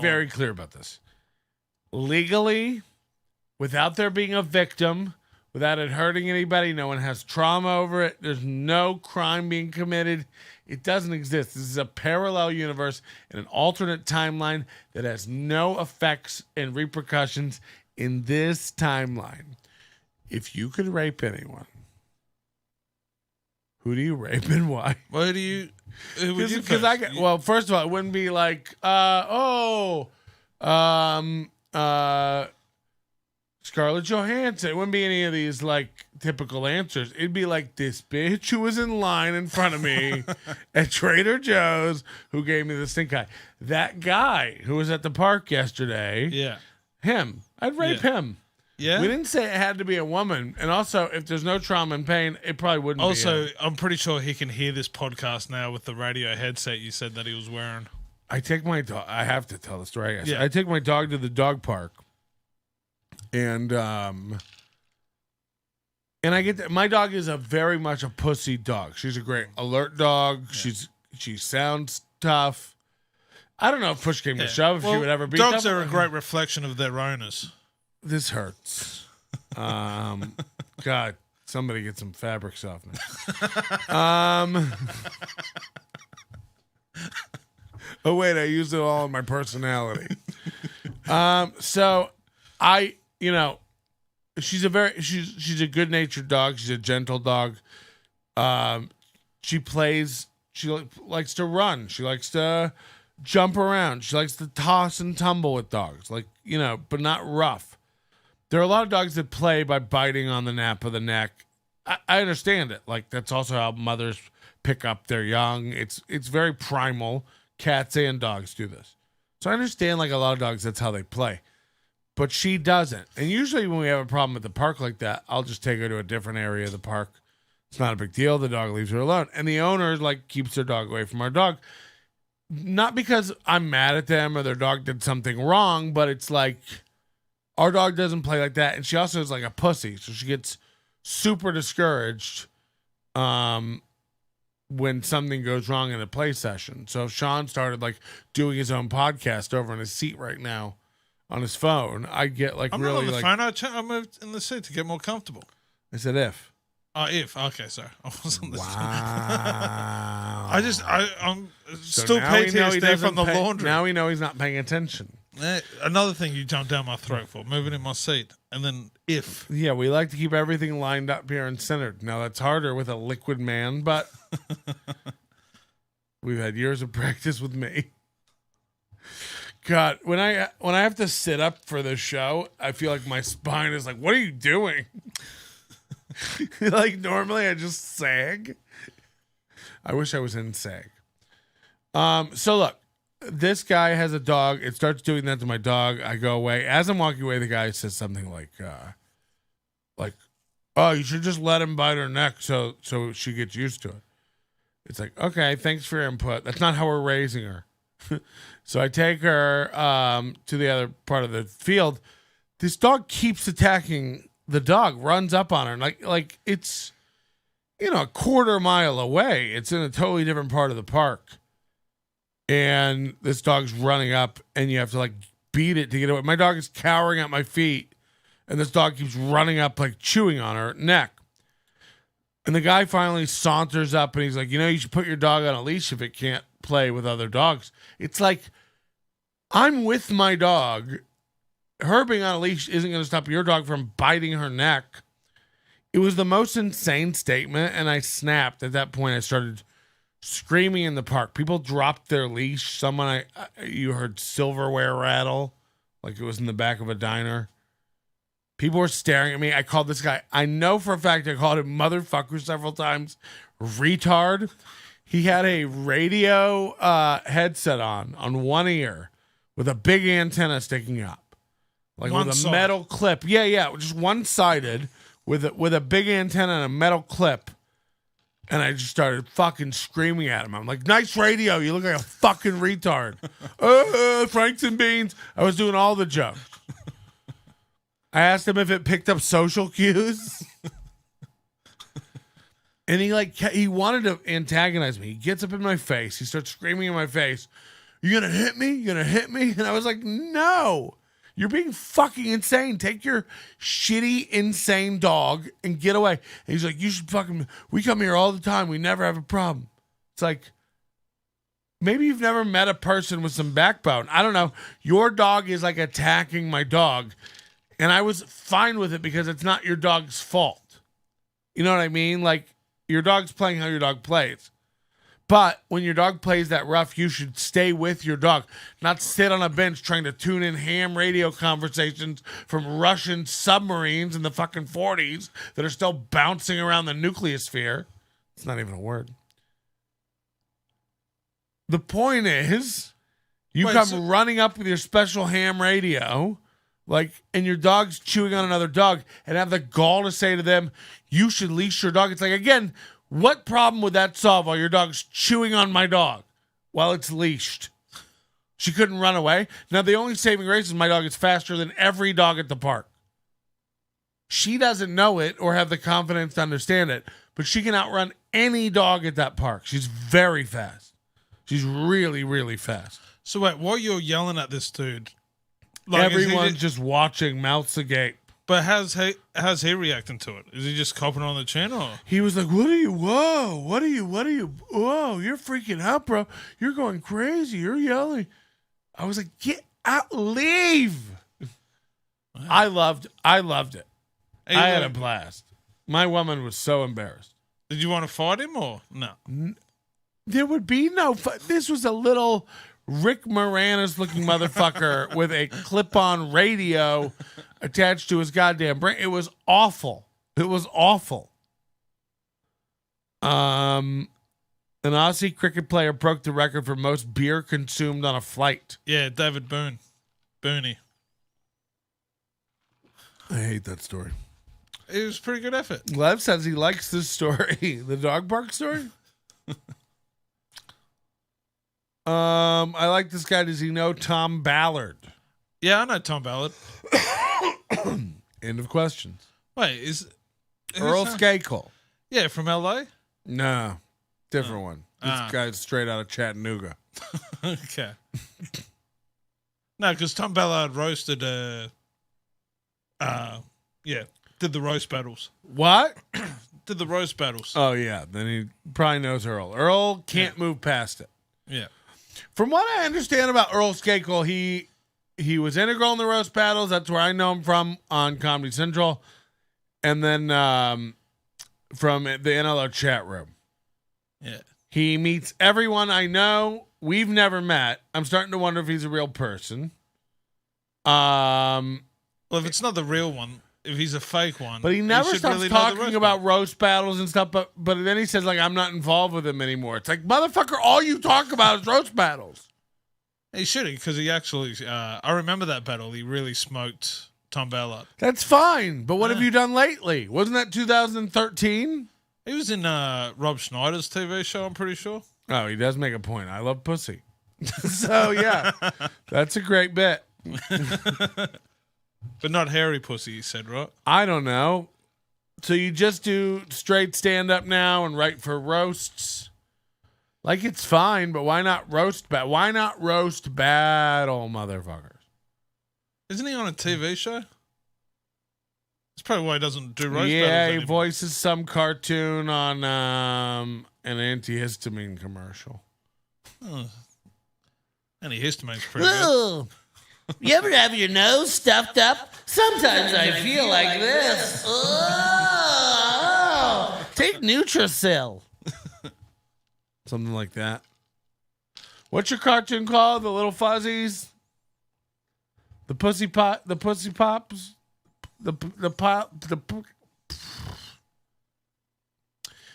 very clear about this. Legally, without there being a victim, without it hurting anybody, no one has trauma over it, there's no crime being committed. It doesn't exist. This is a parallel universe in an alternate timeline that has no effects and repercussions in this timeline. If you could rape anyone, who do you rape and why? Why do you? Because well, first of all, it wouldn't be like, Scarlett Johansson. It wouldn't be any of these like typical answers. It'd be like this bitch who was in line in front of me at Trader Joe's who gave me the stink eye. That guy who was at the park yesterday. Yeah. Him. I'd rape him. Yeah. We didn't say it had to be a woman. And also, if there's no trauma and pain, it probably wouldn't be him. I'm pretty sure he can hear this podcast now with the radio headset you said that he was wearing. I take my dog. I have to tell the story. Yeah. I take my dog to the dog park. And I get my dog is very much a pussy dog. She's a great alert dog. Yeah. She sounds tough. I don't know if push came to shove if she would ever beat them. Dogs are a great reflection of their owners. This hurts. God, somebody get some fabric softener. Oh wait, I used it all in my personality. So she's a good-natured dog. She's a gentle dog. She likes to run. She likes to jump around. She likes to toss and tumble with dogs, but not rough. There are a lot of dogs that play by biting on the nape of the neck. I understand it. Like, that's also how mothers pick up their young. It's very primal. Cats and dogs do this. So I understand, like, a lot of dogs, that's how they play. But she doesn't. And usually when we have a problem at the park like that, I'll just take her to a different area of the park. It's not a big deal. The dog leaves her alone. And the owner, like, keeps their dog away from our dog. Not because I'm mad at them or their dog did something wrong, but it's like, our dog doesn't play like that. And she also is like a pussy. So she gets super discouraged when something goes wrong in a play session. So Sean started like doing his own podcast over in his seat right now on his phone. I get like I'm really not on the like phone. I moved in the seat to get more comfortable. I said if. Oh, if. Okay, sorry. I wasn't listening. Wow. I'm still PTSD from the laundry. Now we know he's not paying attention. Another thing you jumped down my throat for, moving in my seat. And then if. Yeah, we like to keep everything lined up here and centered. Now, that's harder with a liquid man, but we've had years of practice with me. God, when I have to sit up for the show, I feel like my spine is like, what are you doing? Like, normally I just sag. I wish I was in sag. So look, this guy has a dog. It starts doing that to my dog. I go away. As I'm walking away, the guy says something like, oh, you should just let him bite her neck so she gets used to it. It's like, okay, thanks for your input. That's not how we're raising her. So I take her to the other part of the field. This dog keeps attacking the dog, runs up on her. Like it's, a quarter mile away. It's in a totally different part of the park. And this dog's running up, and you have to, like, beat it to get away. My dog is cowering at my feet, and this dog keeps running up, like, chewing on her neck. And the guy finally saunters up, and he's like, you should put your dog on a leash if it can't play with other dogs. It's like, I'm with my dog. Her being on a leash isn't going to stop your dog from biting her neck. It was the most insane statement, and I snapped. At that point, I started screaming in the park. People dropped their leash. You heard silverware rattle like it was in the back of a diner. People were staring at me. I called this guy. I know for a fact I called him motherfucker several times. Retard. He had a radio headset on one ear with a big antenna sticking up. Like with a metal clip. Yeah. Just one-sided with a big antenna and a metal clip. And I just started fucking screaming at him. I'm like, nice radio. You look like a fucking retard. Franks and beans. I was doing all the jokes. I asked him if it picked up social cues. And he wanted to antagonize me. He gets up in my face. He starts screaming in my face. You gonna hit me? You gonna hit me? And I was like, no. You're being fucking insane. Take your shitty, insane dog and get away. And he's like, we come here all the time. We never have a problem. It's like, maybe you've never met a person with some backbone. I don't know. Your dog is like attacking my dog. And I was fine with it because it's not your dog's fault. You know what I mean? Like, your dog's playing how your dog plays. But when your dog plays that rough, you should stay with your dog, not sit on a bench trying to tune in ham radio conversations from Russian submarines in the fucking 40s that are still bouncing around the nucleosphere. It's not even a word. The point is, you running up with your special ham radio, and your dog's chewing on another dog, and have the gall to say to them, you should leash your dog. It's like, again, what problem would that solve while your dog's chewing on my dog while it's leashed? She couldn't run away. Now, the only saving grace is my dog is faster than every dog at the park. She doesn't know it or have the confidence to understand it, but she can outrun any dog at that park. She's very fast. She's really, really fast. So wait, while you're yelling at this dude, everyone's just watching, mouths agape. But how's he reacting to it? Is he just copping on the chin, or he was like, whoa, you're freaking out, bro. You're going crazy. You're yelling. I was like, get out, leave. Wow. I loved it. I had a blast. My woman was so embarrassed. Did you want to fight him or no? There would be no fight. This was a little Rick Moranis looking motherfucker with a clip-on radio attached to his goddamn brain. It was awful. An Aussie cricket player broke the record for most beer consumed on a flight. Yeah, David Booney. I hate that story. It was a pretty good effort. Lev says he likes this story. The dog park story? I like this guy. Does he know Tom Ballard? Yeah, I know Tom Ballard. End of questions. Wait, is Earl Skakel? Yeah, from LA? No, different one. This guy's straight out of Chattanooga. Okay. No, because Tom Ballard roasted did the roast battles. What? Did the roast battles. Oh, yeah. Then he probably knows Earl. Earl can't move past it. Yeah. From what I understand about Earl Skakel, he was integral in the roast battles. That's where I know him from on Comedy Central. And then from the NLO chat room. Yeah. He meets everyone I know. We've never met. I'm starting to wonder if he's a real person. Well, if it's not the real one, if he's a fake one. But he never stops talking about roast battles and stuff, but then he says, I'm not involved with him anymore. It's like, motherfucker, all you talk about is roast battles. He should, because he actually, I remember that battle. He really smoked Tom Ballard. That's fine, but what have you done lately? Wasn't that 2013? He was in Rob Schneider's TV show, I'm pretty sure. Oh, he does make a point. I love pussy. So, yeah, that's a great bit. But not hairy pussy, you said, right? I don't know. So you just do straight stand-up now and write for roasts? It's fine, but why not roast battle? Why not roast battle, motherfuckers? Isn't he on a TV show? That's probably why he doesn't do roast battles anymore. He voices some cartoon on an antihistamine commercial. Antihistamine's pretty good. You ever have your nose stuffed up? Sometimes I feel like this. Oh, take Nutricil. Something like that. What's your cartoon called? The Little Fuzzies? The Pussy Pops?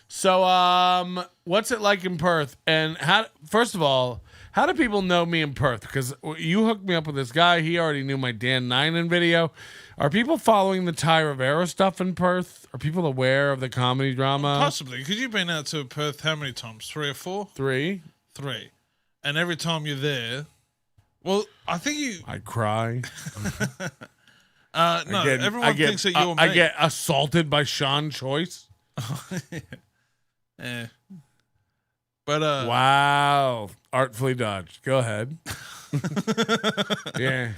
So, what's it like in Perth? And first of all, how do people know me in Perth? Because you hooked me up with this guy. He already knew my Dan Ninen video. Are people following the Ty Rivera stuff in Perth? Are people aware of the comedy drama? Possibly, because you've been out to Perth how many times? 3 or 4? 3. And every time you're there, well, I think you... I cry. Everyone thinks that you're me. I get assaulted by Sean Choice. Yeah. But wow, artfully dodged. Go ahead. Yeah.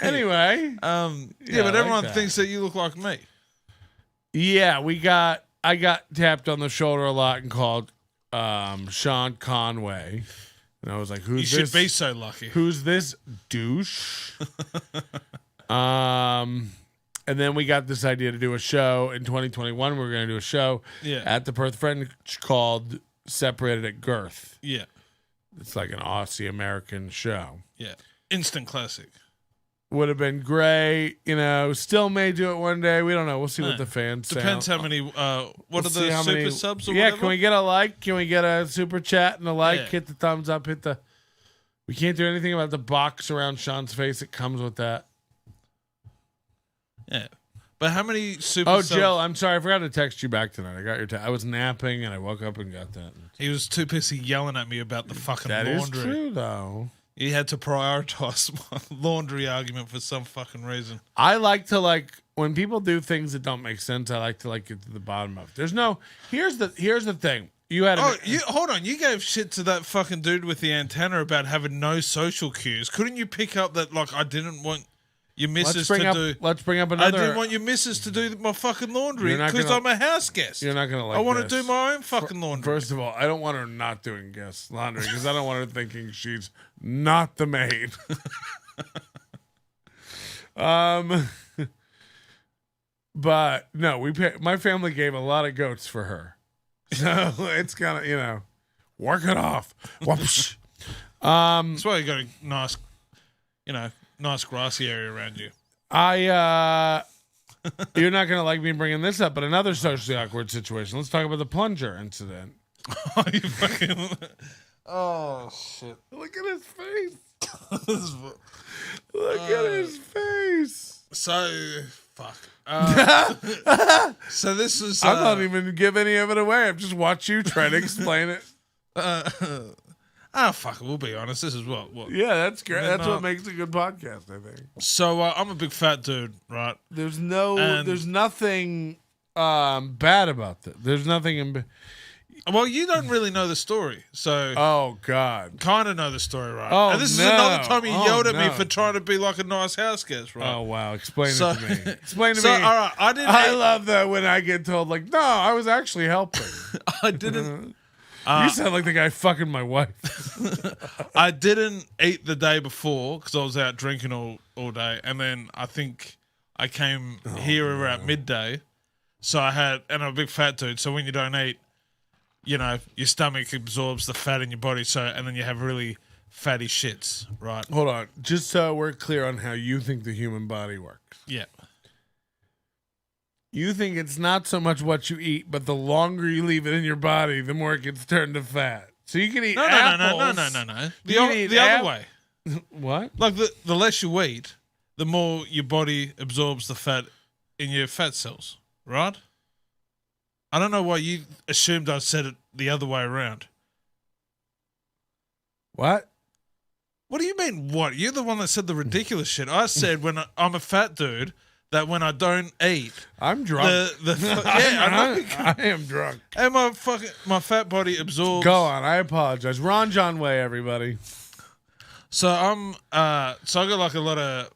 Anyway, but everyone thinks that you look like me. Yeah, I got tapped on the shoulder a lot and called Sean Conway, and I was like, "Who's this? You should be so lucky. Who's this douche?" And then we got this idea to do a show in 2021. We were going to do a show at the Perth Fringe called separated at Girth. Yeah. It's like an Aussie American show. Yeah. Instant classic. Would have been great, still may do it one day. We don't know. We'll see what the fans say. Depends how many, what are the super subs or yeah, whatever? Can we get a like? Can we get a super chat and a like? Yeah. Hit the thumbs up, we can't do anything about the box around Sean's face. It comes with that. Yeah. But how many super subs? Jill, I'm sorry. I forgot to text you back tonight. I got your I was napping and I woke up and got that. He was too busy yelling at me about the fucking laundry. That is true, though. He had to prioritize my laundry argument for some fucking reason. I like to when people do things that don't make sense. I like to get to the bottom of it. There's no. Here's the thing. You had. Hold on. You gave shit to that fucking dude with the antenna about having no social cues. Couldn't you pick up that I didn't want your missus to do? Let's bring up another. I didn't want your missus to do my fucking laundry because I'm a house guest. You're not gonna like. I want this. to do my own fucking laundry. First of all, I don't want her not doing guest laundry because I don't want her thinking she's not the maid. But no, my family gave a lot of goats for her, so it's kind of work it off. Whoops. That's why you got a nice, nice grassy area around you. You're not gonna like me bringing this up, but another socially awkward situation. Let's talk about the plunger incident. Oh, you fucking. Oh shit! Look at his face. Look at his face. So fuck. So this is. I'm not even give any of it away. I've just watched you try to explain it. Fuck it. We'll be honest. This is what. Yeah, that's great. That's what makes a good podcast, I think. So I'm a big fat dude, right? There's nothing bad about that. There's nothing. Well, you don't really know the story, so. Oh God. Kind of know the story, right? Oh, and this is another time you yelled at me for trying to be like a nice house guest, right? Oh wow, explain it to me. Explain to me. All right, I love that when I get told no, I was actually helping. I didn't. You sound like the guy fucking my wife. I didn't eat the day before because I was out drinking all day, and then I think I came here around midday. So and I'm a big fat dude. So when you don't eat, your stomach absorbs the fat in your body. And then you have really fatty shits, right? Hold on, just so we're clear on how you think the human body works. Yeah. You think it's not so much what you eat, but the longer you leave it in your body, the more it gets turned to fat. So you can eat apples. No. The other way. What? Like the less you eat, the more your body absorbs the fat in your fat cells, right? I don't know why you assumed I said it the other way around. What? What do you mean, what? You're the one that said the ridiculous shit. I said I'm a fat dude, that when I don't eat, I'm drunk. I am drunk. And my fat body absorbs. Go on. I apologize. Ron John Way, everybody. So I got like a lot of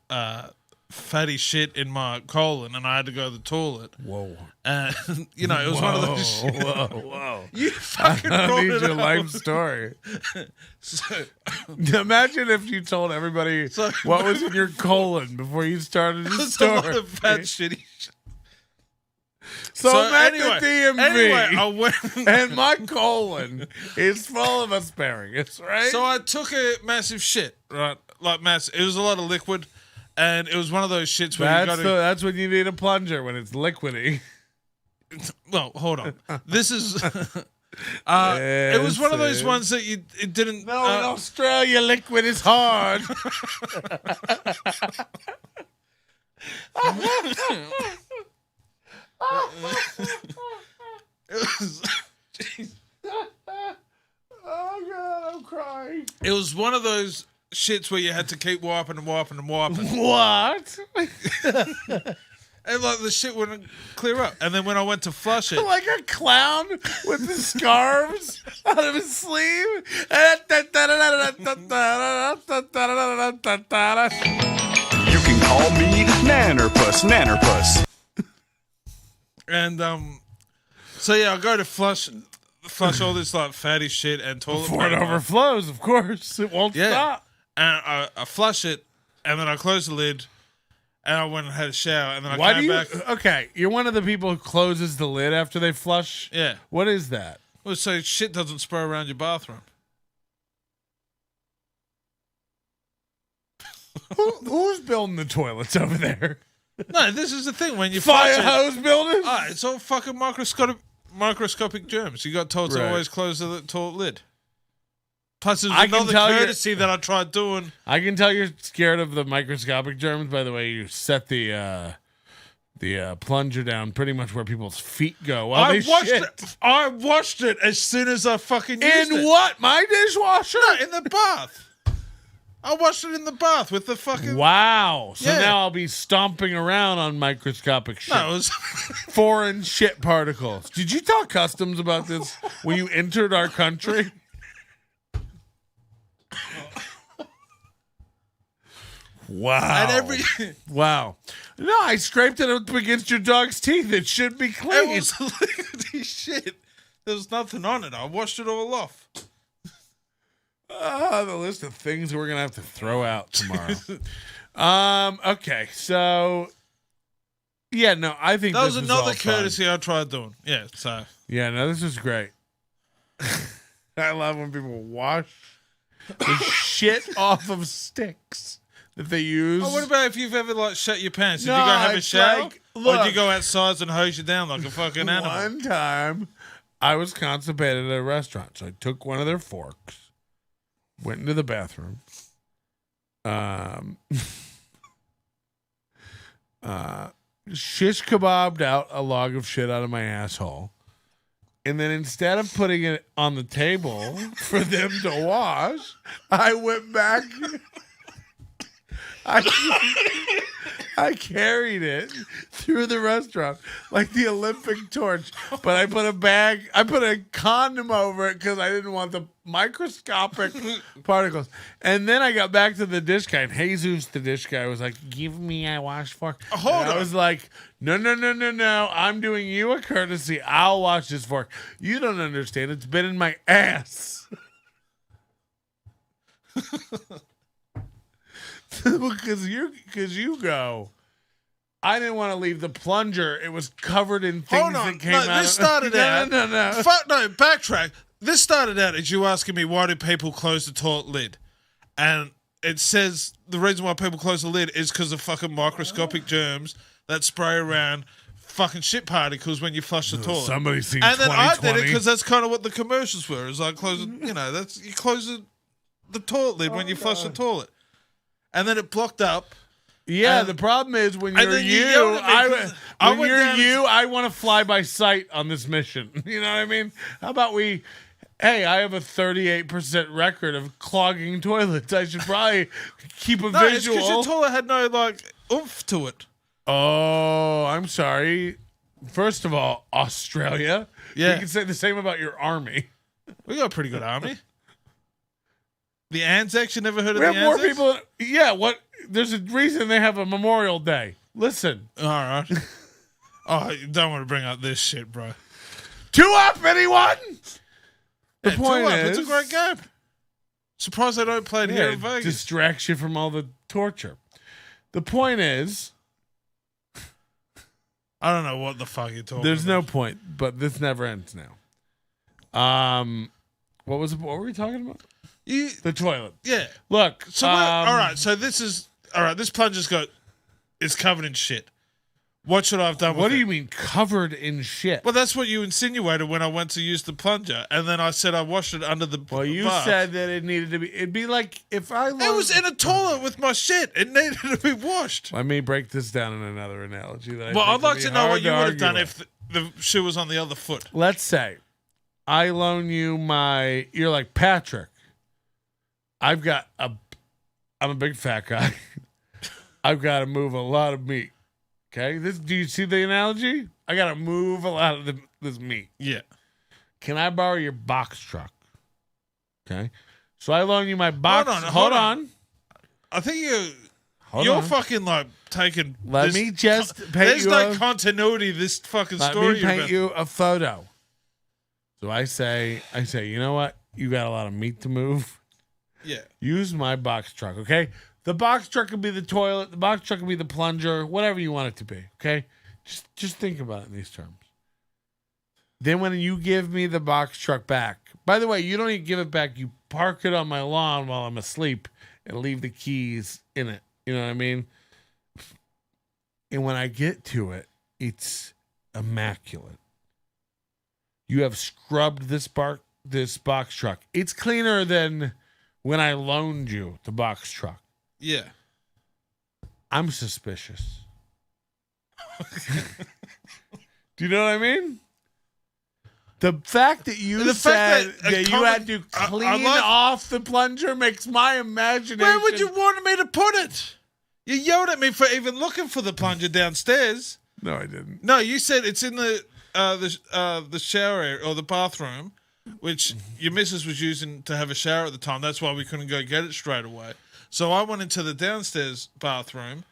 fatty shit in my colon, and I had to go to the toilet. Whoa. And it was one of those. Whoa. You fucking I brought need it your up. life story. So, imagine if you told everybody what was in your colon before you started the story. A lot of fat shitty shit. So I'm anyway, at the DMV, anyway, I went and my colon is full of asparagus, right? So I took a massive shit, right? Like massive. It was a lot of liquid, and it was one of those shits where that's when you need a plunger, when it's liquidy. Well, hold on. This is. It was one of those ones that it didn't. No, in Australia, liquid is hard. Oh God, I'm crying. It was one of those shits where you had to keep wiping and wiping and wiping. What? And like the shit wouldn't clear up. And then when I went to flush it, like a clown with the scarves out of his sleeve. You can call me Nannerpuss. And so yeah, I go to flush all this like fatty shit and toilet Before it paper. overflows, of course. It won't stop. And I flush it, and then I close the lid, and I went and had a shower, and then I came back. Okay, you're one of the people who closes the lid after they flush? Yeah. What is that? Well, so shit doesn't spray around your bathroom. Who's building the toilets over there? No, this is the thing. When you fire hose building, it's all fucking microscopic germs. You got told to always close the toilet lid. Plus, there's another courtesy that I tried doing. I can tell you're scared of the microscopic germs by the way you set the plunger down pretty much where people's feet go. I washed it as soon as I fucking used it. In what? My dishwasher? No, in the bath. I washed it in the bath with the fucking... Wow. So now I'll be stomping around on microscopic shit. No, it was... Foreign shit particles. Did you tell customs about this when you entered our country? Wow. And wow. No, I scraped it up against your dog's teeth. It should be clean. It was liquidy shit. There was nothing on it. I washed it all off. The list of things we're gonna have to throw out tomorrow. Okay, so I think that was this another all courtesy fun. I tried doing. Yeah, so this is great. I love when people wash the shit off of sticks that they use. Oh, what about if you've ever shut your pants? Did you go have a shower, or did you go outside and hose you down like a fucking animal? One time, I was constipated at a restaurant, so I took one of their forks. Went into the bathroom. Shish kebabbed out a log of shit out of my asshole. And then instead of putting it on the table for them to wash, I went back. I carried it through the restaurant like the Olympic torch, but I put a condom over it because I didn't want the microscopic particles. And then I got back to the dish guy, and Jesus, the dish guy, was like, "Give me a wash fork." Hold on. I was like, No. I'm doing you a courtesy. I'll wash this fork. You don't understand. It's been in my ass. Because you go. I didn't want to leave the plunger. It was covered in things that came out. This started out. No. No, backtrack. This started out as you asking me why do people close the toilet lid, and it says the reason why people close the lid is because of fucking microscopic germs that spray around fucking shit particles when you flush the toilet. Somebody seen and then I 2020. did it because that's kind of what the commercials were. It's like closing, you close the toilet lid when you flush the toilet. And then it blocked up. Yeah, the problem is when you're I want to fly by sight on this mission. You know what I mean? How about I have a 38% record of clogging toilets. I should probably keep a visual. It's because your toilet had no, oomph to it. Oh, I'm sorry. First of all, Australia. Yeah. You can say the same about your army. We got a pretty good army. The Anzacs, you never heard of We the have more Anzacs? people. Yeah, what? There's a reason they have a Memorial Day. Listen. All right. Oh, you don't want to bring up this shit, bro. 2 up, anyone? The point is, it's a great game. Surprised they don't play it here in Vegas. Distracts you from all the torture. The point is, I don't know what the fuck you're talking there's about. no point, but this never ends now. What were we talking about? The toilet. Yeah. Look. So all right. So this plunger's it's covered in shit. What should I have done with it? What do you mean covered in shit? Well, that's what you insinuated when I went to use the plunger, and then I said I washed it under the Well, you bath. said that it needed to be. It'd be like if I. It was in a toilet with my shit. It needed to be washed. Let me break this down in another analogy. I'd like to know what you would have done if the shoe was on the other foot. Let's say I loan you you're like, Patrick, I'm a big fat guy. I've got to move a lot of meat. Okay, do you see the analogy? I got to move a lot of this meat. Yeah. Can I borrow your box truck? Okay. So I loan you my box. Hold on. I think you're fucking taking. Let me just paint There's you no continuity to this fucking story. Let me paint you a photo. So I say, you know what? You got a lot of meat to move. Yeah. Use my box truck, okay? The box truck could be the toilet. The box truck could be the plunger. Whatever you want it to be, okay? Just think about it in these terms. Then when you give me the box truck back, by the way, you don't even give it back. You park it on my lawn while I'm asleep and leave the keys in it. You know what I mean? And when I get to it, it's immaculate. You have scrubbed this box truck. It's cleaner than when I loaned you the box truck. Yeah. I'm suspicious. Do you know what I mean? The fact that you said that you had to clean off the plunger makes my imagination. Where would you want me to put it? You yelled at me for even looking for the plunger downstairs. No, I didn't. No, you said it's in the shower area or the bathroom, which your missus was using to have a shower at the time. That's why we couldn't go get it straight away. So I went into the downstairs bathroom.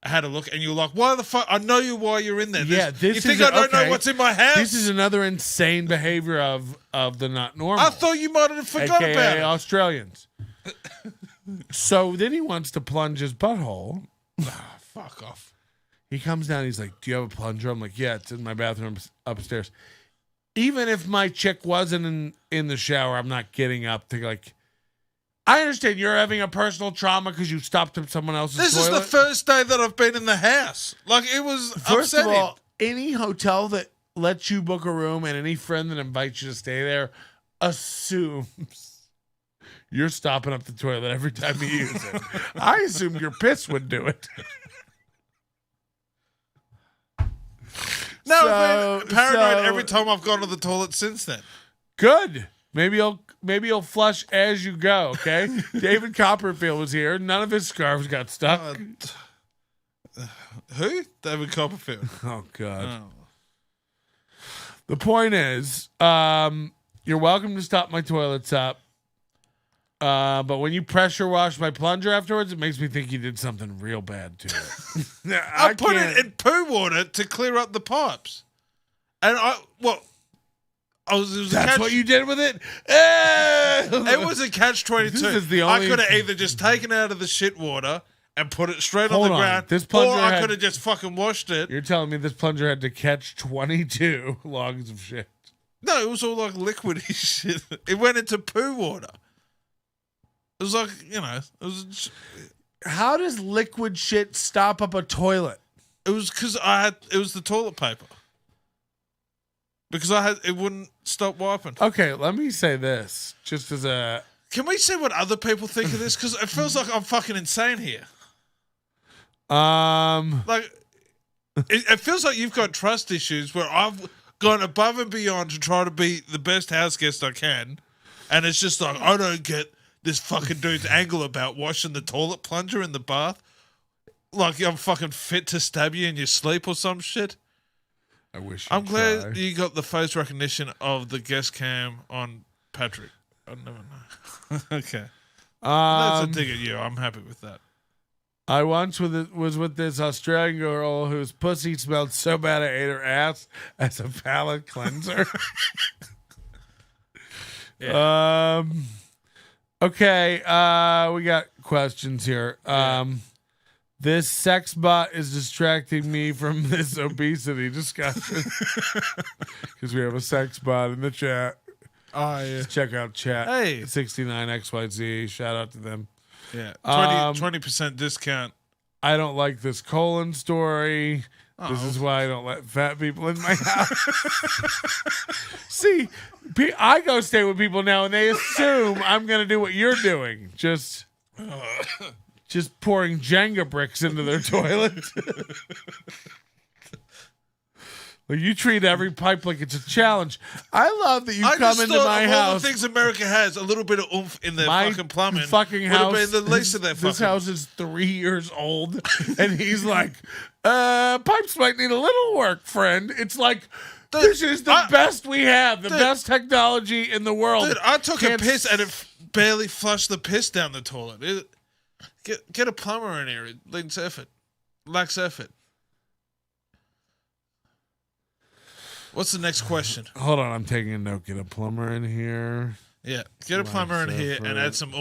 I had a look, and you're like, "Why the fuck? I know you while you're in there." Yeah, you think I don't know what's in my house? This is another insane behavior of the not normal. I thought you might have forgot AKA about it. Australians. So then he wants to plunge his butthole. Fuck off. He comes down. He's like, "Do you have a plunger?" I'm like, "Yeah, it's in my bathroom upstairs." Even if my chick wasn't in the shower, I'm not getting up to like. I understand you're having a personal trauma because you stopped at someone else's toilet. This is the first day that I've been in the house. Like, it was First upsetting. of all, any hotel that lets you book a room and any friend that invites you to stay there assumes you're stopping up the toilet every time you use it. I assumed your piss would do it. No, I've been paranoid every time I've gone to the toilet since then. Good. Maybe you'll flush as you go, okay? David Copperfield was here. None of his scarves got stuck. Who? David Copperfield. Oh, God. Oh. The point is, you're welcome to stop my toilets up. But when you pressure wash my plunger afterwards, it makes me think you did something real bad to it. I put it in poo water to clear up the pipes. And That's what you did with it? It was a catch-22. This is the only... I could have either just taken it out of the shit water and put it straight on the ground, or I could have just fucking washed it. You're telling me this plunger had to catch 22 logs of shit? No, it was all like liquidy shit. It went into poo water. It was like, it was... How does liquid shit stop up a toilet? It was because it was the toilet paper. Because it wouldn't stop wiping. Okay, let me say this, just as a... Can we see what other people think of this? Because it feels like I'm fucking insane here. Like, it feels like you've got trust issues where I've gone above and beyond to try to be the best house guest I can, and it's just like, I don't get this fucking dude's angle about washing the toilet plunger in the bath. Like I'm fucking fit to stab you in your sleep or some shit. I wish. I'm glad you got the face recognition of the guest cam on Patrick. I never know. Okay, that's a dig at you. I'm happy with that. I once was with this Australian girl whose pussy smelled so bad I ate her ass as a palate cleanser. Yeah. Okay, we got questions here. This sex bot is distracting me from this obesity discussion because we have a sex bot in the chat. Oh, yeah. Just check out chat. Hey. 69XYZ. Shout out to them. Yeah. 20% discount. I don't like this colon story. This is why I don't let fat people in my house. See, I go stay with people now, and they assume I'm going to do what you're doing. Just pouring Jenga bricks into their toilet. Like you treat every pipe like it's a challenge. I love that you come into my house. All the things America has, a little bit of oomph in their fucking plumbing. Fucking house. Would have been the least of their fucking. This house is 3 years old, and he's like, "Pipes might need a little work, friend." It's like. This is the best we have, the best technology in the world. Dude, I took a piss and it barely flushed the piss down the toilet. Get a plumber in here. It lacks effort. What's the next question? Hold on, I'm taking a note. Get a plumber in here. Yeah, get a plumber in here and add some.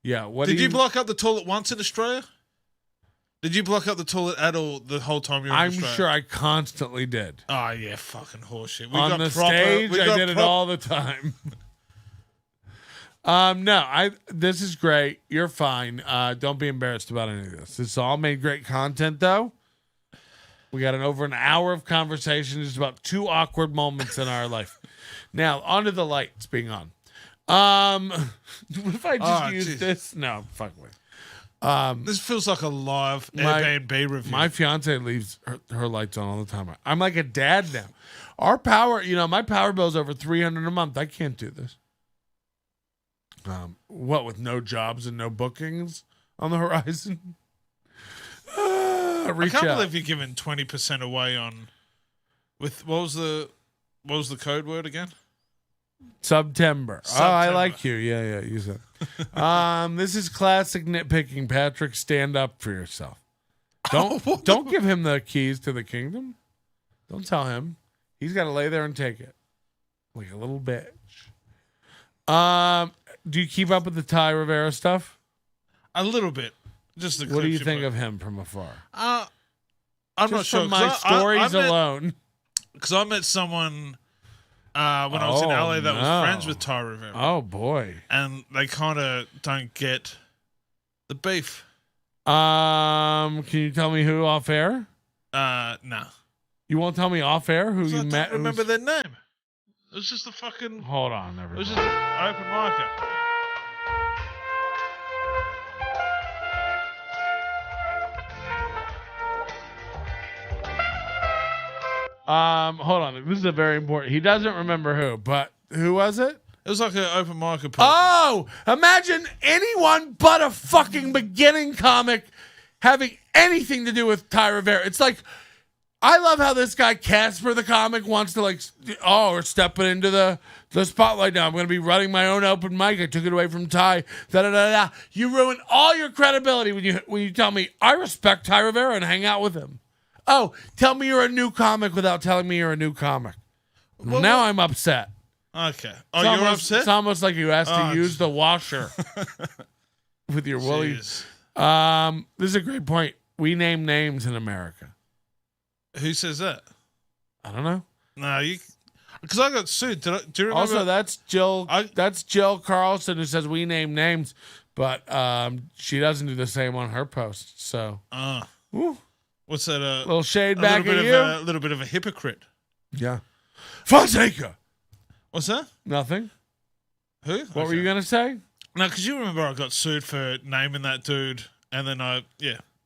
Yeah, Did you block up the toilet once in Australia? Did you block up the toilet at all the whole time you were in I'm Australia? sure I constantly did. Oh, yeah, fucking horseshit. On the stage, I did it all the time. No, this is great. You're fine. Don't be embarrassed about any of this. It's all made great content, though. We got over an hour of conversation. Just about 2 awkward moments in our life. Now, onto the lights being on. What if I just use this? No, fuck me. This feels like a live Airbnb review. My fiance leaves her lights on all the time. I'm like a dad now. Our power, my power bill's over $300 a month. I can't do this. What with no jobs and no bookings on the horizon? I can't believe you're giving 20% away on. What was the code word again? September. Oh, I like you. Yeah, use it. This is classic nitpicking, Patrick. Stand up for yourself. Don't give him the keys to the kingdom. Don't tell him. He's got to lay there and take it. Like a little bitch. Do you keep up with the Ty Rivera stuff? A little bit. Just the what do you think of him from afar? I'm just not sure. From my stories alone. Because I met someone when I was in LA that was friends with Ty Rivera. Oh, boy. And they kind of don't get the beef. Can you tell me who off air? No. You won't tell me off air who you met? I don't remember their name. It was just a fucking... Hold on, everybody. It was just an open market. Hold on. This is a very important... He doesn't remember who, but who was it? It was like an open market person. Oh! Imagine anyone but a fucking beginning comic having anything to do with Ty Rivera. It's like... I love how this guy Casper the comic wants to we're stepping into the spotlight now. I'm going to be running my own open mic. I took it away from Ty. You ruin all your credibility when you tell me I respect Ty Rivera and hang out with him. Oh, tell me you're a new comic without telling me you're a new comic. Well, now I'm upset. Okay. Oh, you're upset? It's almost like you asked to use the washer with your woolly. This is a great point. We name names in America. Who says that? I don't know. No, because I got sued. Do you remember? Also, that's Jill. That's Jill Carlson who says we name names, but she doesn't do the same on her posts. So, what's that? Little shade back at you. A little bit of a hypocrite. Yeah. Fonseca. What's that? Nothing. Who? What were you gonna say? No, because you remember I got sued for naming that dude, and then I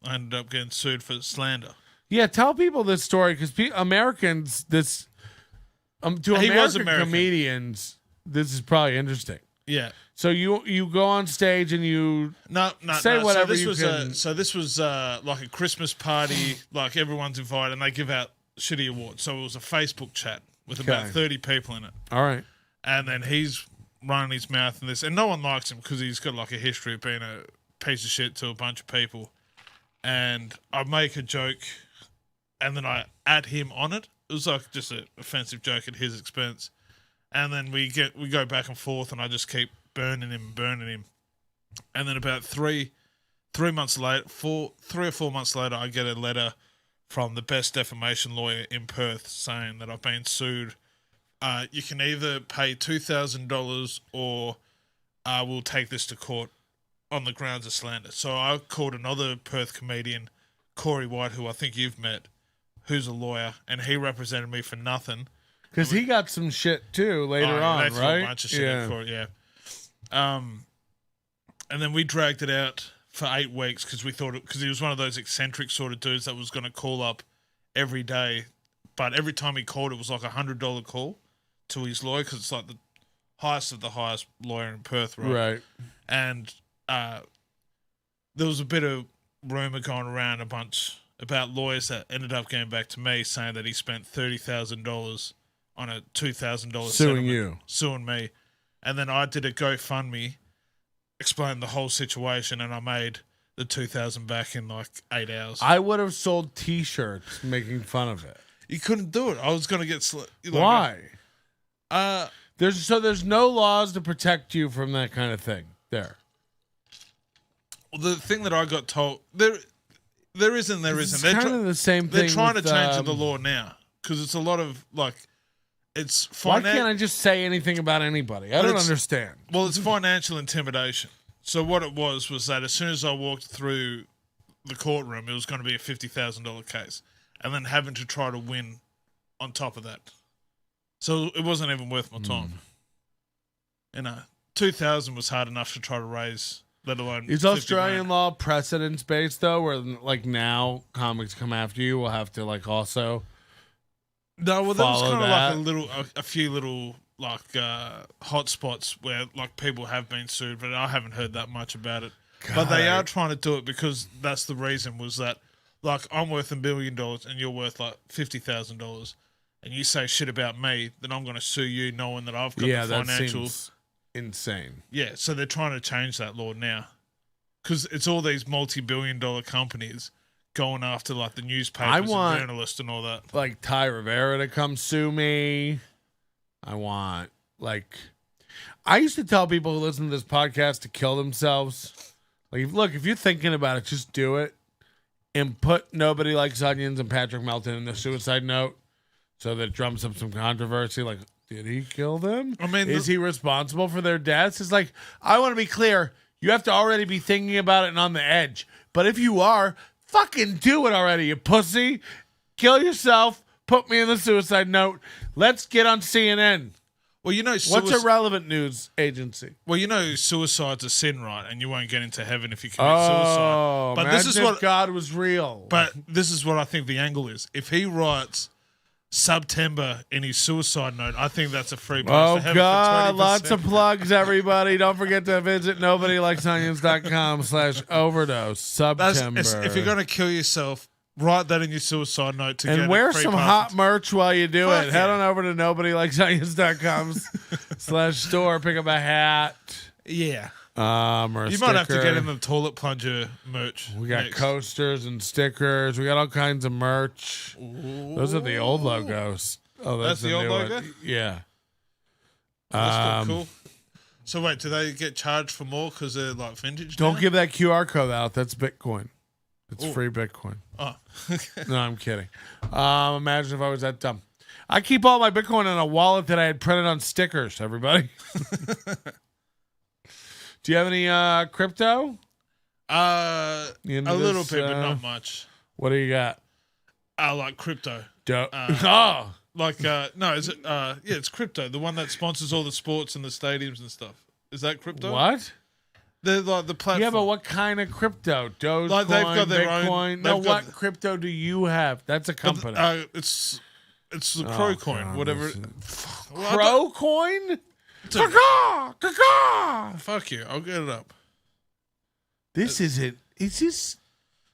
ended up getting sued for slander. Yeah, tell people this story because Americans, American comedians, this is probably interesting. Yeah. So you go on stage and you say whatever so this you was can. So this was like a Christmas party, like everyone's invited, and they give out shitty awards. So it was a Facebook chat with about 30 people in it. All right. And then he's running his mouth and this, and no one likes him because he's got like a history of being a piece of shit to a bunch of people. And I make a joke. And then I add him on it. It was like just an offensive joke at his expense. And then we go back and forth, and I just keep burning him. And then about 3 months later, 3 or 4 months later, I get a letter from the best defamation lawyer in Perth saying that I've been sued. You can either pay $2,000 or we'll take this to court on the grounds of slander. So I called another Perth comedian, Corey White, who I think you've met, who's a lawyer, and he represented me for nothing. Because he got some shit, too, later on, they threw right? a bunch of shit in court, yeah. And then we dragged it out for 8 weeks because we thought because he was one of those eccentric sort of dudes that was going to call up every day. But every time he called, it was like $100 call to his lawyer because it's like the highest of the highest lawyer in Perth, right? Right. And there was a bit of rumor going around a bunch about lawyers that ended up going back to me saying that he spent $30,000 on a $2,000 suing me. And then I did a GoFundMe, explained the whole situation, and I made the $2,000 back in like 8 hours. I would have sold T-shirts making fun of it. You couldn't do it. I was going to get... Why? There's no laws to protect you from that kind of thing there. Well, the thing that I got told... There isn't. It's kind of the same thing. They're trying to with, change the law now because it's a lot of it's. Why can't I just say anything about anybody? I don't understand. Well, it's financial intimidation. So what it was that as soon as I walked through the courtroom, it was going to be a $50,000 case, and then having to try to win on top of that. So it wasn't even worth my time. $2,000 was hard enough to try to raise. Let alone is Australian law precedence based though, where now comics come after you will have to also. No, well, there was kind of a few little hot spots where people have been sued, but I haven't heard that much about it. God. But they are trying to do it because that's the reason was that I'm worth $1 billion and you're worth $50,000, and you say shit about me, then I'm going to sue you, knowing that I've got the financial. That seems insane. Yeah, so they're trying to change that law now because it's all these multi-billion-dollar companies going after the newspapers and journalists and all that. Ty Rivera to come sue me. I want I used to tell people who listen to this podcast to kill themselves. Look, if you're thinking about it, just do it and put Nobody Likes Onions and Patrick Melton in the suicide note so that it drums up some controversy. Did he kill them? I mean, is he responsible for their deaths? It's I want to be clear. You have to already be thinking about it and on the edge. But if you are, fucking do it already, you pussy. Kill yourself. Put me in the suicide note. Let's get on CNN. Well, what's a relevant news agency? Well, suicide's a sin, right? And you won't get into heaven if you commit suicide. But this is what God was real. But this is what I think the angle is. If he writes September in his suicide note, I think that's a free pass to heaven. Oh, God, lots of plugs, everybody. Don't forget to visit nobodylikesonions.com/overdose. September. If you're going to kill yourself, write that in your suicide note to get and wear some hot merch while you do it. Yeah. Head on over to nobodylikesonions.com/store. Pick up a hat. Yeah. Or a you might have to get in the toilet plunger merch. We got coasters and stickers. We got all kinds of merch. Ooh. Those are the old logos. Oh, that's the old logo? One. Yeah. That's cool. So wait, do they get charged for more because they're vintage? Don't give that QR code out. That's Bitcoin. It's free Bitcoin. Oh. No, I'm kidding. Imagine if I was that dumb. I keep all my Bitcoin in a wallet that I had printed on stickers, everybody. Do you have any crypto? A little bit, but not much. What do you got? I like crypto. No, is it? Yeah, it's crypto. The one that sponsors all the sports and the stadiums and stuff. Is that crypto? What? They're the platform. Yeah, but what kind of crypto? Dogecoin, they've got their Bitcoin. Own. No, what crypto do you have? That's a company. It's the Crow coin, whatever. Crow coin? Caw! Fuck you! I'll get it up. This is it. Is this?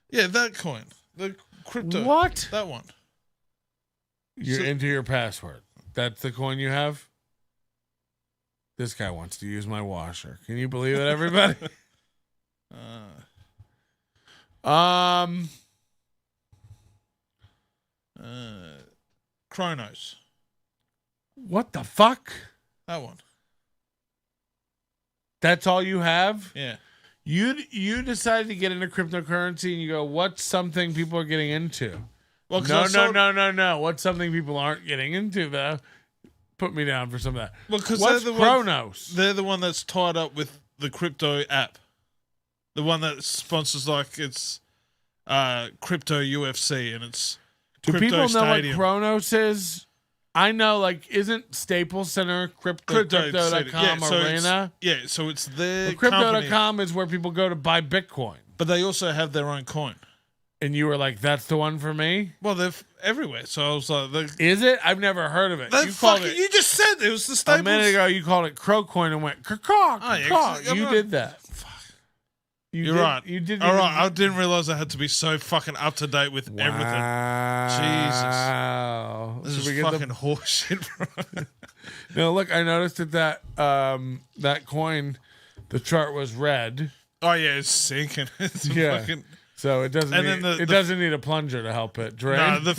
Yeah, that coin. The crypto. What? That one. You're into your password. That's the coin you have? This guy wants to use my washer. Can you believe it, everybody? Chronos. What the fuck? That one. That's all you have? Yeah. You decided to get into cryptocurrency and you go, what's something people are getting into? Well, no. What's something people aren't getting into, though? Put me down for some of that. Well, because what's Chronos? They're the one that's tied up with the crypto app. The one that sponsors, it's crypto UFC and it's Do crypto people know stadium. what Chronos is? I know, isn't Staples Center Crypto.com arena? So it's their Crypto.com is where people go to buy Bitcoin. But they also have their own coin. And you were like, that's the one for me? Well, they're everywhere. So I was like... Is it? I've never heard of it. You just said it was the Staples. A minute ago, you called it Crow Coin and went, caw. You did that. You're right. You did. All right. I didn't realize I had to be so fucking up to date with everything. Jesus, this is fucking horseshit, bro. No, look, I noticed that that coin, the chart was red. Oh yeah, it's sinking. It's fucking. So it doesn't. Doesn't need a plunger to help it drain. No, the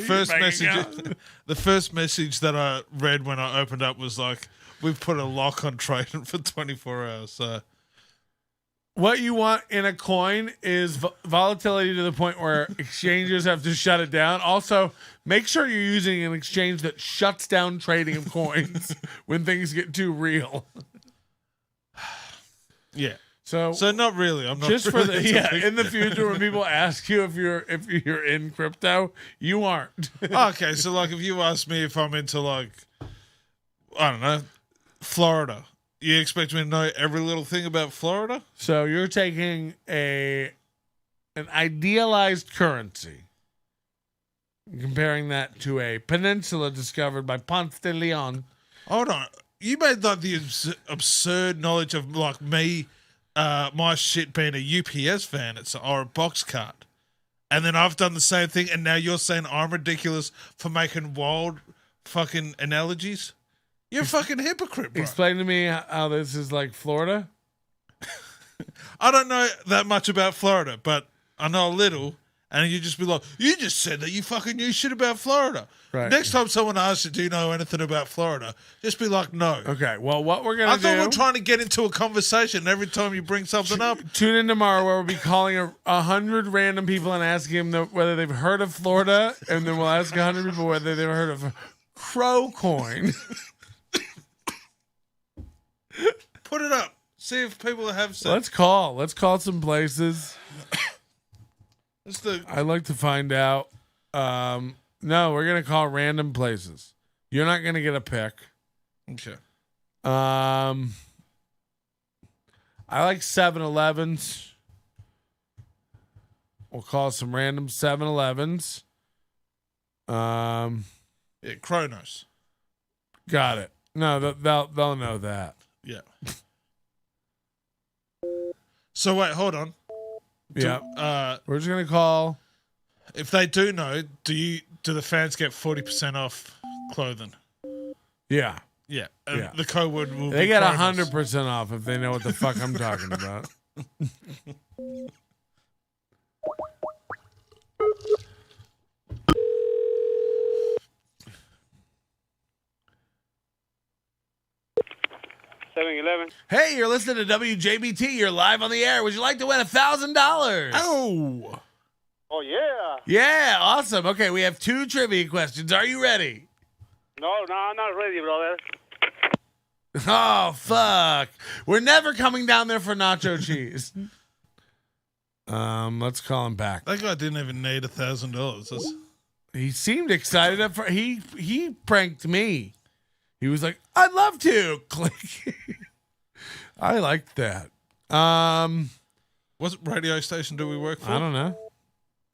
first message. The first message that I read when I opened up was like, "We've put a lock on trading for 24 hours." So. what you want in a coin is volatility to the point where exchanges have to shut it down. Also, make sure you're using an exchange that shuts down trading of coins when things get too real. Yeah. So not really. I'm not just really for the in the future when people ask you if you're in crypto, you aren't. Okay, so like if you ask me if I'm into like I don't know, Florida. You expect me to know every little thing about Florida? So you're taking an idealized currency, comparing that to a peninsula discovered by Ponce de Leon. Hold on. You made like the absurd knowledge of like me, my shit being a UPS fan or a box cart. And then I've done the same thing, and now you're saying I'm ridiculous for making wild fucking analogies? You're a fucking hypocrite, bro. Explain to me how this is like Florida. I don't know that much about Florida, but I know a little. And you just be like, you just said that you fucking knew shit about Florida. Right. Next time someone asks you, do you know anything about Florida? Just be like, no. Okay, well, what we're going to do... I thought we were trying to get into a conversation every time you bring something up. Tune in tomorrow where we'll be calling 100 random people and asking them whether they've heard of Florida, and then we'll ask 100 people whether they've heard of Crow Coin. Put it up. See if people have some. Let's call some places. I'd like to find out. No, we're gonna call random places. You're not gonna get a pick. Okay. I like 7-Elevens. We'll call some random 7-Elevens. Yeah, Kronos. Got it. No, they'll know that. Yeah. So wait, hold on. Yeah. We're just gonna call. If they do know, do the fans get 40% off clothing? Yeah. Yeah. Yeah. The code word will They be get Kronos. 100% off if they know what the fuck I'm talking about. Hey, you're listening to WJBT. You're live on the air. Would you like to win $1,000? Oh. Oh, yeah. Yeah, awesome. Okay, we have 2 trivia questions. Are you ready? No, I'm not ready, brother. Oh, fuck. We're never coming down there for nacho cheese. Let's call him back. That guy didn't even need $1,000. He seemed excited. He pranked me. He was like, I'd love to. Click. I liked that. What radio station do we work for? I don't know.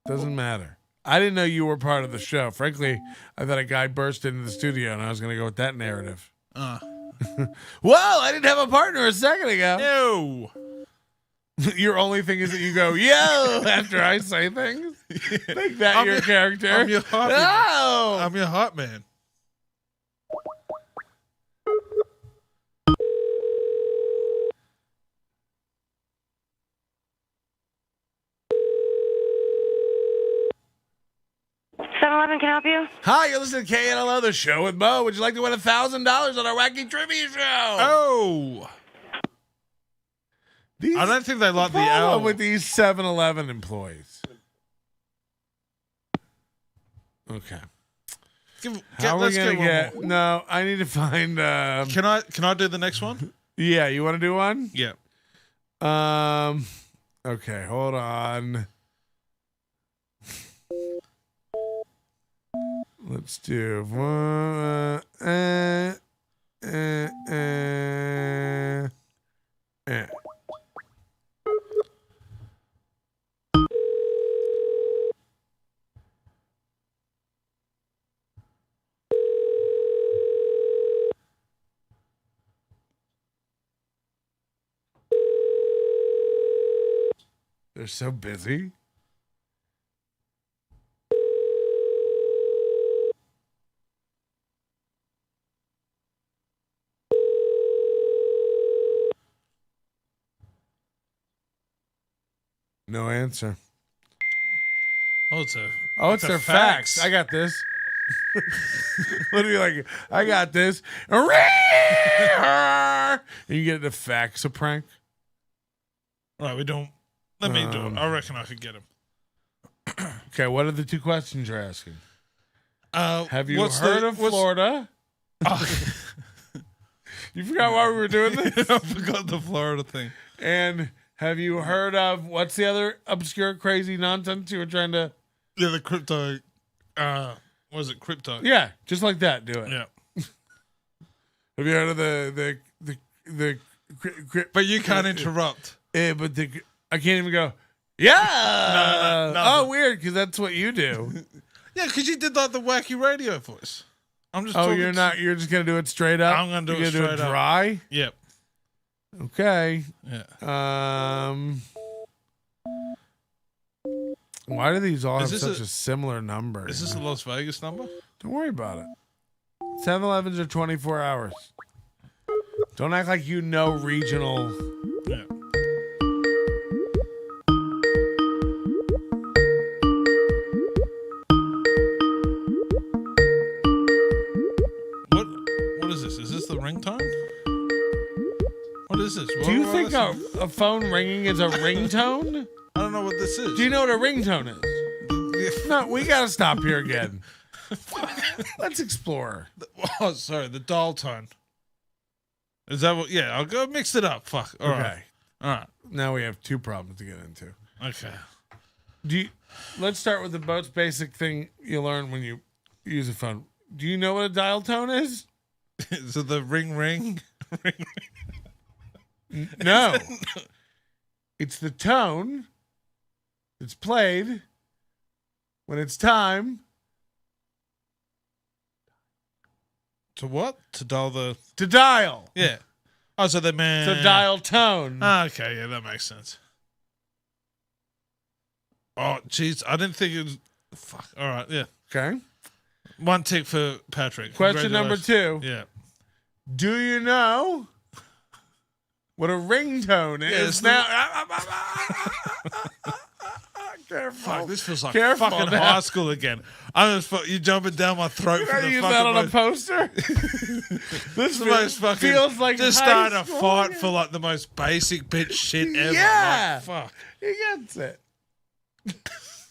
Doesn't matter. I didn't know you were part of the show. Frankly, I thought a guy burst into the studio and I was going to go with that narrative. Whoa, I didn't have a partner a second ago. No. Your only thing is that you go, yo, after I say things? Make that your character. I'm your hot man. No. I'm your hot man. Can I help you? Hi, you're listening to KNLO, the show with Mo. Would you like to win $1,000 on our wacky trivia show? Oh. I don't think they like the L. with these 7-Eleven employees. Okay. How are we gonna get? No, I need to find. Can I do the next one? Yeah, you want to do one? Yeah. Okay, hold on. Let's do one. They're so busy. No answer. Oh, it's their fax. I got this. What do you like? I got this. And you get the fax a prank. All right, we don't. Let me do it. I reckon I could get him. Okay, what are the two questions you're asking? Have you what's heard the- of what's- Florida? You forgot why we were doing this? I forgot the Florida thing. And have you heard of what's the other obscure, crazy nonsense you were trying to? Yeah, the crypto. What was it? Crypto. Yeah, just like that. Do it. Yeah. Have you heard of the But you can't interrupt. but I can't even go. Yeah. No. Weird, because that's what you do. Yeah, because you did like the wacky radio voice. I'm just. Oh, talking you're not. You're just gonna do it straight up. I'm gonna do You're it gonna straight up. dry. Yep. Okay. Yeah. Why do these all have Is this such a similar number? Is this a Las Vegas number? Don't worry about it. 7-Elevens are 24 hours. Don't act like you know regional. Yeah. What is this? Is this the ringtone? What is this? Do you think a phone ringing is a ringtone? I don't know what this is. Do you know what a ringtone is? No, we gotta stop here again. Let's explore. Oh, sorry, the dial tone. Is that what? Yeah, I'll go mix it up. Fuck. All right. All right. Now we have two problems to get into. Okay. Let's start with the most basic thing you learn when you use a phone. Do you know what a dial tone is? So the ring. No. It's the tone that's played when it's time To what? To dial the. to dial. Yeah. Oh, so the man. It's a dial tone. Okay, yeah, that makes sense. Oh, jeez, I didn't think it was. Fuck. All right, yeah. Okay. One tick for Patrick. Question number 2. Yeah. Do you know what a ringtone is? Yes, Now, careful. Fuck, this feels like Careful fucking now. high school again. I'm just you jumping down my throat You for gotta the use fucking that on a most, poster. This the most fucking feels like just high starting a school fight again. for like the most basic bitch shit ever. Yeah. Like, fuck. He gets it.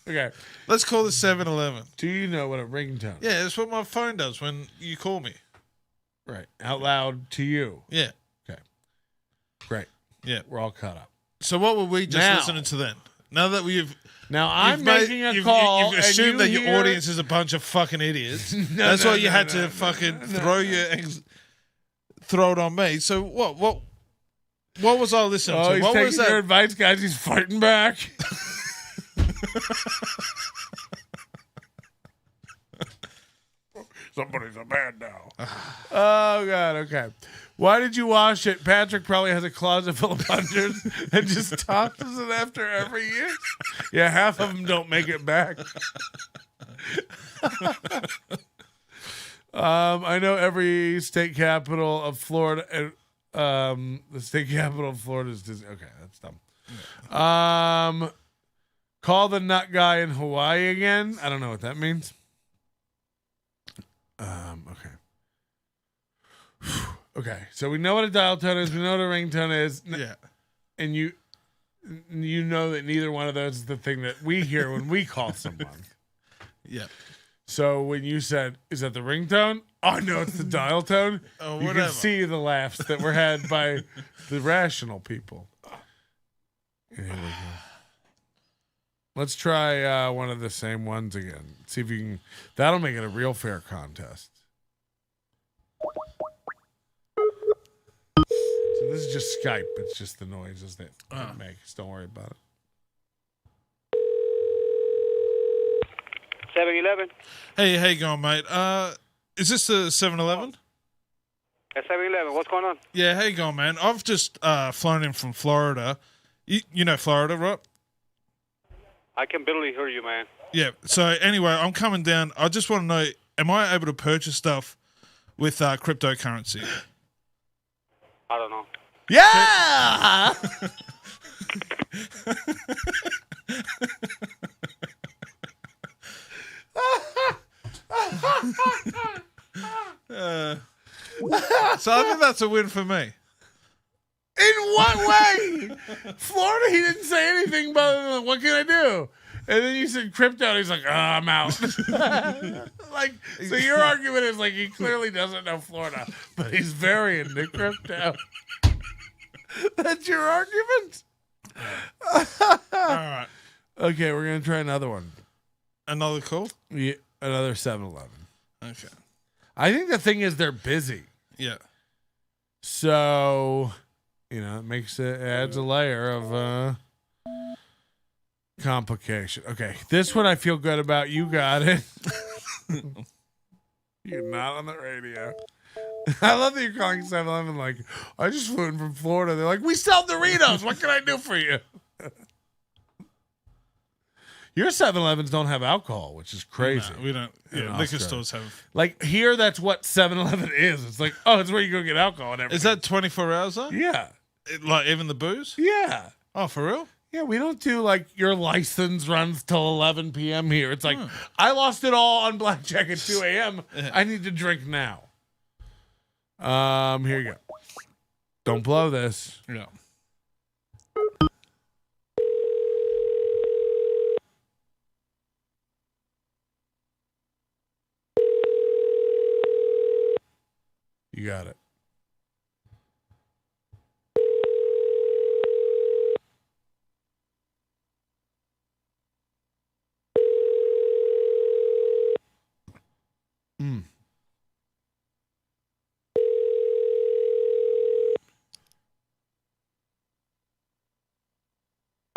Okay. Let's call this 7-Eleven. Do you know what a ringtone is? Yeah, that's what my phone does when you call me. Right. Out loud to you. Yeah. Okay. Great. Yeah. We're all caught up. So what were we just Now- listening to then? Now that we've Now I'm you've made- making a you've- call. You've assumed and that you your hear- audience is a bunch of fucking idiots. No, That's no, why you no, had no, to no, fucking no. throw your throw it on me. So what was I listening Oh, to? he's What taking was your that? advice, guys. He's fighting back. Somebody's a man now. Oh, God. Okay. Why did you wash it? Patrick probably has a closet full of plungers and just tosses it after every use. Yeah, half of them don't make it back. I know every state capital of Florida. The state capital of Florida is Disney. Okay, that's dumb. Call the nut guy in Hawaii again. I don't know what that means. Okay. Okay, so we know what a dial tone is. We know what a ringtone is. Yeah. And you know that neither one of those is the thing that we hear when we call someone. Yeah. So when you said, "Is that the ringtone?" Oh no, it's the dial tone. Oh, you whatever. can see the laughs that were had by the rational people. And here we go. Let's try one of the same ones again. See if you can. That'll make it a real fair contest. So this is just Skype. It's just the noises that it makes. Don't worry about it. 7-Eleven. Hey, how you going, mate? Is this the 7-Eleven? At 7-Eleven. What's going on? Yeah, how you going, man? I've just flown in from Florida. You know Florida, right? I can barely hear you, man. Yeah. So anyway, I'm coming down. I just want to know, am I able to purchase stuff with cryptocurrency? I don't know. Yeah. So I think that's a win for me. In what way? Florida, he didn't say anything about what can I do? And then you said crypto, and he's like, I'm out. Like, so your argument is like he clearly doesn't know Florida, but he's very into crypto. That's your argument? All right. Okay, we're going to try another one. Another call? Yeah, another 7-Eleven. Okay. I think the thing is they're busy. Yeah. So, it adds a layer of complication. Okay, this one I feel good about. You got it. You're not on the radio. I love that you're calling 7-Eleven like, I just flew in from Florida. They're like, we sell Doritos. What can I do for you? Your 7-Elevens don't have alcohol, which is crazy. No, we don't. Yeah, liquor stores have. Like here, that's what 7-Eleven is. It's like, it's where you go get alcohol and everything. Is that 24 hours though? Yeah. Like even the booze? Yeah. Oh, for real? Yeah, we don't do like your license runs till 11 p.m. here. It's like, I lost it all on blackjack at 2 a.m. I need to drink now. Here you go. Don't blow this. Yeah. You got it.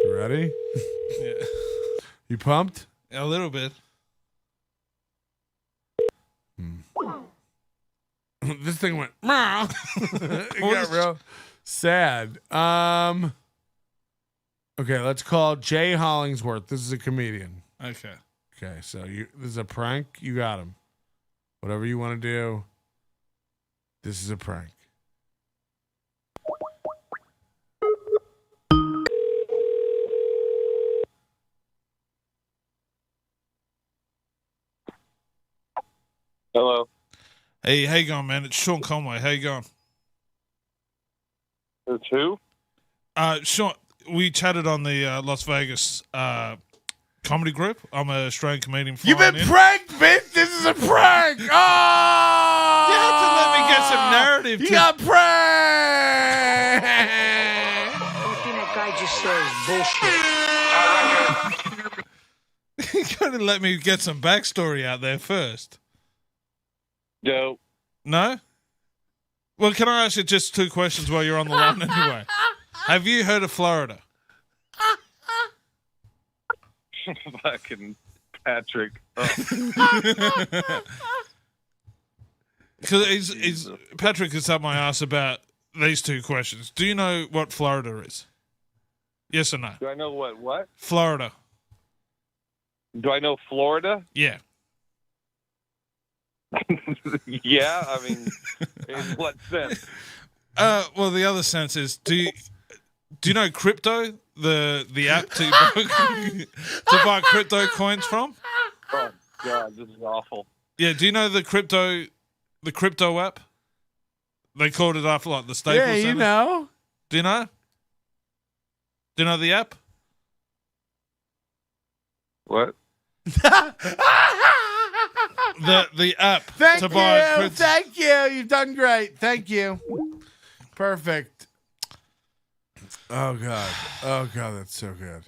You ready? Yeah. You pumped? A little bit. This thing went. It got real sad. Okay, let's call Jay Hollingsworth. This is a comedian. Okay. Okay, so this is a prank. You got him. Whatever you want to do. This is a prank. Hello. Hey, how you going, man? It's Sean Conway. How you going? It's who? Sean, we chatted on the Las Vegas comedy group. I'm an Australian comedian. You've been pranked, bitch. This is a prank. Oh! You have to let me get some narrative. You got pranked. Everything that guy just says is bullshit. You gotta let me get some backstory out there first. Dope. No? Well, can I ask you just 2 questions while you're on the line anyway? Have you heard of Florida? Fucking Patrick. Because Patrick has up my ass about these 2 questions. Do you know what Florida is? Yes or no? Do I know what? Florida. Do I know Florida? Yeah. Yeah, I mean, in what sense? Well, the other sense is, do you know crypto, the app to buy crypto coins from? Oh God, this is awful. Yeah, do you know the crypto app? They called it after like the Staples Yeah, you Center. know. Do you know? Do you know the app? What? The app Thank to buy you. crypto. Thank you. You've done great. Thank you. Perfect. Oh God. Oh God, that's so good.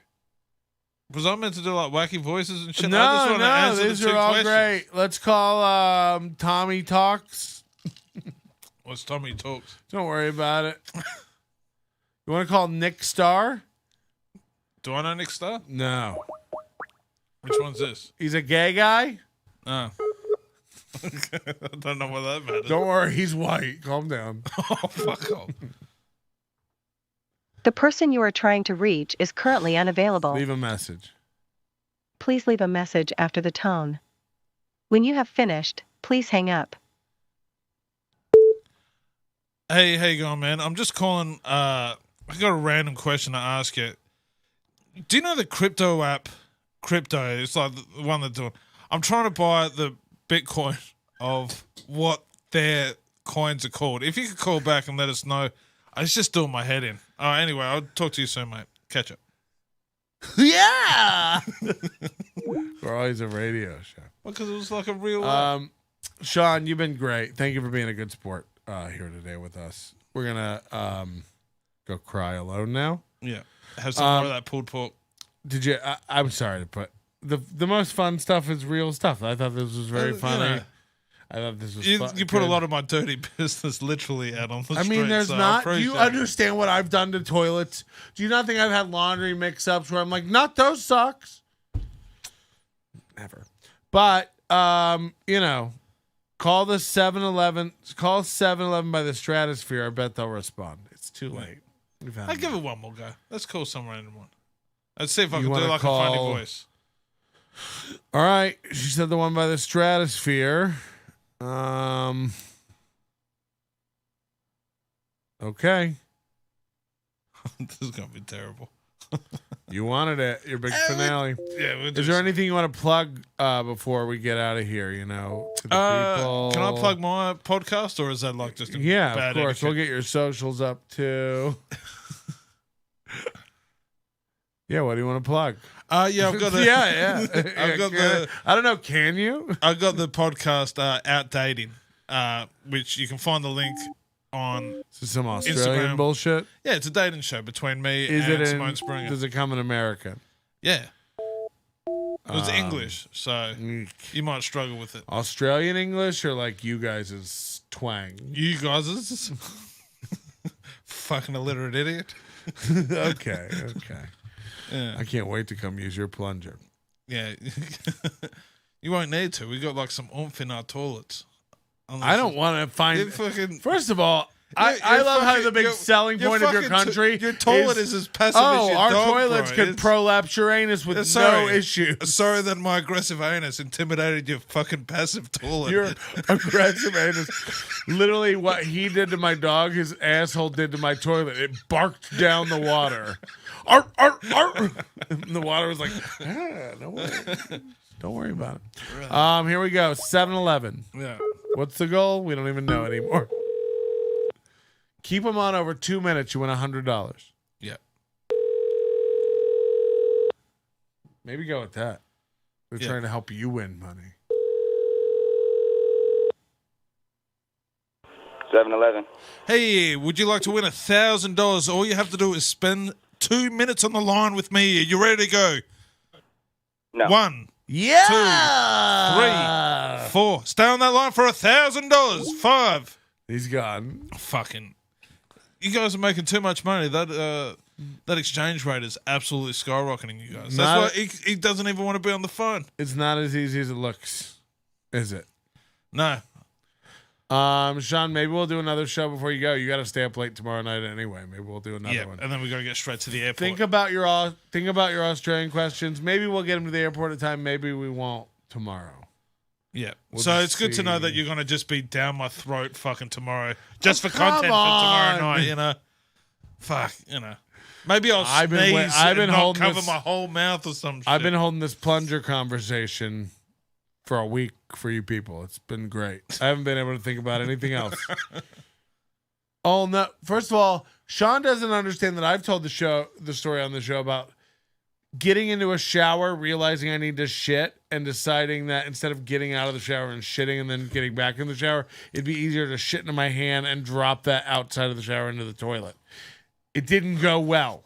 Was I meant to do like wacky voices and shit? I just want to answer these the 2 are all questions. great. Let's call Tommy Talks. What's Tommy Talks? Don't worry about it. You want to call Nick Starr? Do I know Nick Starr? No. Which one's this? He's a gay guy? Oh. I don't know what that matters. Don't worry, he's white. Calm down. Oh, fuck off. The person you are trying to reach is currently unavailable. Leave a message. Please leave a message after the tone. When you have finished, please hang up. Hey, how you going, man? I'm just calling. I got a random question to ask you. Do you know the crypto app? Crypto, it's like the one that's doing. I'm trying to buy the Bitcoin of what their coins are called. If you could call back and let us know, I was just doing my head in. Oh, anyway, I'll talk to you soon, mate. Catch up. Yeah. We're always a radio show. Well, because it was like a real. Sean, you've been great. Thank you for being a good sport here today with us. We're gonna go cry alone now. Yeah, have some more of that pulled pork. Did you? I'm sorry to put the most fun stuff is real stuff. I thought this was very funny. You know, I thought this was. You put a lot of my dirty business literally out on the street. I mean, there's so not. Do you understand what I've done to toilets? Do you not think I've had laundry mix-ups where I'm like, not those socks? Never. But you know, call the 7-Eleven. Call 7-Eleven by the Stratosphere. I bet they'll respond. It's too late. I'll give it one more go. Let's call some random one. Let's see if I can do wanna like a funny voice. All right. She said the one by the Stratosphere. Okay. This is gonna be terrible. You wanted it. Your big finale. Yeah. Is there anything you want to plug before we get out of here? You know, to the people. Can I plug my podcast, or is that like just a Yeah, bad of course. etiquette? We'll get your socials up too. Yeah, what do you want to plug? Yeah, I've got yeah. I've got the. I don't know. Can you? I've got the podcast Out Dating, which you can find the link on. This is some Australian Instagram. bullshit. Yeah, it's a dating show between me Is and it Simone Springer. Does it come in American? Yeah. It was English, so Mm. you might struggle with it. Australian English or like you guys' twang? You guys is fucking illiterate idiot. Okay. Yeah. I can't wait to come use your plunger. Yeah. You won't need to. We got like some oomph in our toilets. I don't want to find. First of all, I love how the big selling point of your country. Your toilet is as passive as your our dog, toilets bro. could prolapse your anus with no issue. Sorry that my aggressive anus intimidated your fucking passive toilet. Your aggressive anus. Literally, what he did to my dog, his asshole did to my toilet. It barked down the water. Arr, arr, arr. And the water was like, don't worry about it. Here we go. 7-Eleven. Yeah. What's the goal? We don't even know anymore. Keep them on over 2 minutes. You win $100. Yeah. Maybe go with that. They're trying to help you win money. 7-Eleven. Hey, would you like to win $1,000? All you have to do is spend 2 minutes on the line with me. Are you ready to go? No. 1, Yeah. 2, 3, 4. Stay on that line for $1,000. 5. He's gone. Fucking. You guys are making too much money. That exchange rate is absolutely skyrocketing, you guys. That's why he doesn't even want to be on the phone. It's not as easy as it looks, is it? No. Sean, maybe we'll do another show before you go. You got to stay up late tomorrow night anyway. Maybe we'll do another one. And then we got to get straight to the airport. Think about your Australian questions. Maybe we'll get them to the airport at a time. Maybe we won't tomorrow. Yeah. We'll so just it's good to know see. that you're going to just be down my throat fucking tomorrow. Just for come content for on. tomorrow night, you know. Fuck, you know. Maybe I'll I've been sneeze wait- I've been and not holding cover this- my whole mouth or some shit. I've been holding this plunger conversation for a week for you people. It's been great. I haven't been able to think about anything else. Oh no! First of all, Sean doesn't understand that I've told the story on the show about getting into a shower, realizing I need to shit, and deciding that instead of getting out of the shower and shitting and then getting back in the shower, it'd be easier to shit into my hand and drop that outside of the shower into the toilet. It didn't go well.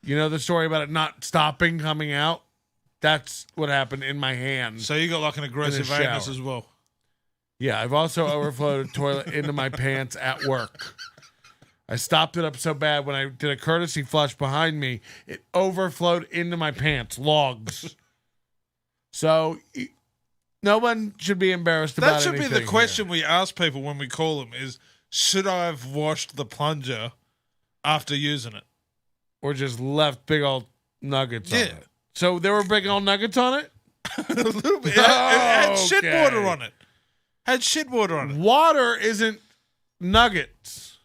You know the story about it not stopping coming out? That's what happened in my hand. So you got like an aggressive anus shower. as well. Yeah, I've also overflowed a toilet into my pants at work. I stopped it up so bad when I did a courtesy flush behind me, it overflowed into my pants, logs. So no one should be embarrassed about That should be anything the question here. we ask people when we call them is, should I have washed the plunger after using it? Or just left big old nuggets on Yeah. it. So there were big old nuggets on it? A little bit. It had shit Okay. water on it. Had shit water on it. Water isn't nuggets.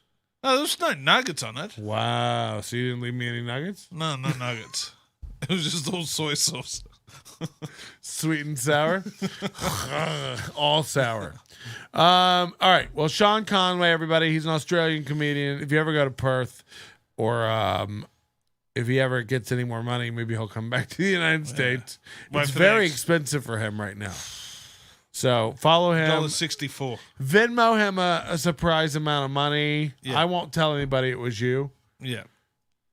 No, there's no nuggets on it. Wow. So you didn't leave me any nuggets? No nuggets. It was just all soy sauce. Sweet and sour. All sour. All right. Well, Sean Conway, everybody, he's an Australian comedian. If you ever go to Perth or if he ever gets any more money, maybe he'll come back to the United States. It's very expensive for him right now. So follow him. $1.64. Venmo him a surprise amount of money. Yeah. I won't tell anybody it was you. Yeah.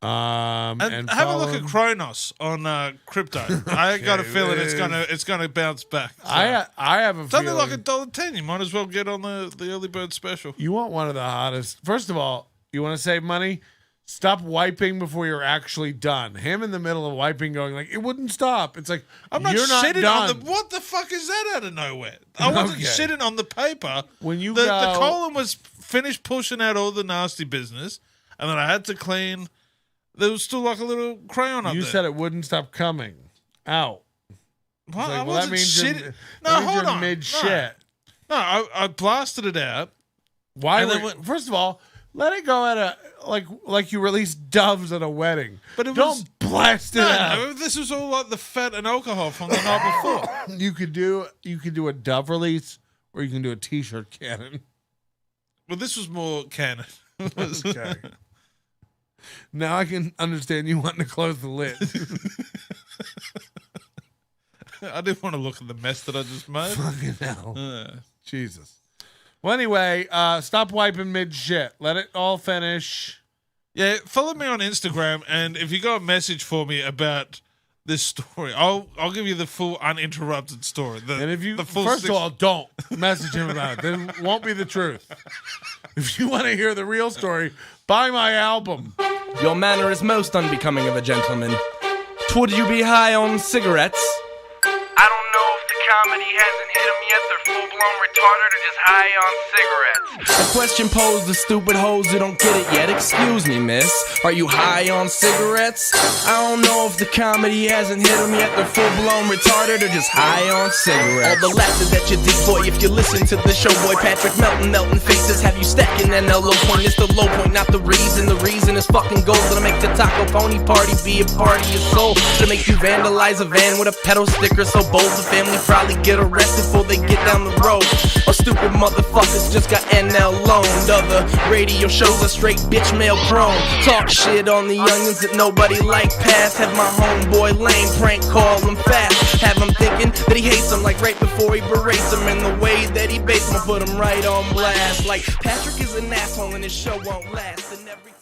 And have a follow look at him. Kronos on crypto. I got a feeling it's gonna bounce back. So. I have a Something feeling. like $1.10. You might as well get on the early bird special. You want one of the hottest. First of all, you want to save money? Stop wiping before you're actually done. Him in the middle of wiping going like, it wouldn't stop. It's like, I'm not you're not shitting done. on the. What the fuck is that out of nowhere? I wasn't shitting on the paper. When you the go, colon was finished pushing out all the nasty business, and then I had to clean. There was still like a little crayon up you there. said it wouldn't stop coming out. What? Like, I well, that wasn't means shitting. you're, No, that means hold you're on. mid shit. No, I blasted it out. Why? And then First of all, let it go at a like you release doves at a wedding. But it don't was, blast it out. No, this was all like the fat and alcohol from the night before. You could do a dove release, or you can do a t-shirt cannon. Well, this was more canon. Okay. Now I can understand you wanting to close the lid. I didn't want to look at the mess that I just made. Fucking hell. Jesus. Well, anyway, stop wiping mid shit. Let it all finish. Yeah, follow me on Instagram, and if you got a message for me about this story, I'll give you the full uninterrupted story. And if you the full first of all, don't message him about it. Then it won't be the truth. If you want to hear the real story, buy my album. Your manner is most unbecoming of a gentleman. Would you be high on cigarettes? I don't know if the comedy hasn't hit them yet. They're full-blown retarded or just high on cigarettes. A question posed to stupid hoes who don't get it yet. Excuse me, miss. Are you high on cigarettes? I don't know if the comedy hasn't hit them yet. They're full-blown retarded or just high on cigarettes. All the laughter that you did, boy, if you listen to the show, boy, Patrick melting faces. Have you stacking NLO point? It's the low point, not the reason. The reason is fucking gold. That'll make the taco pony party be a party of soul. To make you vandalize a van with a pedal sticker so bold. The family probably get arrested before they get down the road. Or stupid motherfuckers just got NLO. Other radio shows are straight bitch mail prone. Talk shit on the youngins that nobody like past. Have my homeboy lame prank call him fast. Have him thinking that he hates him like right before he berates him. And the way that he baits him, put him right on blast. Like Patrick is an asshole and his show won't last. And every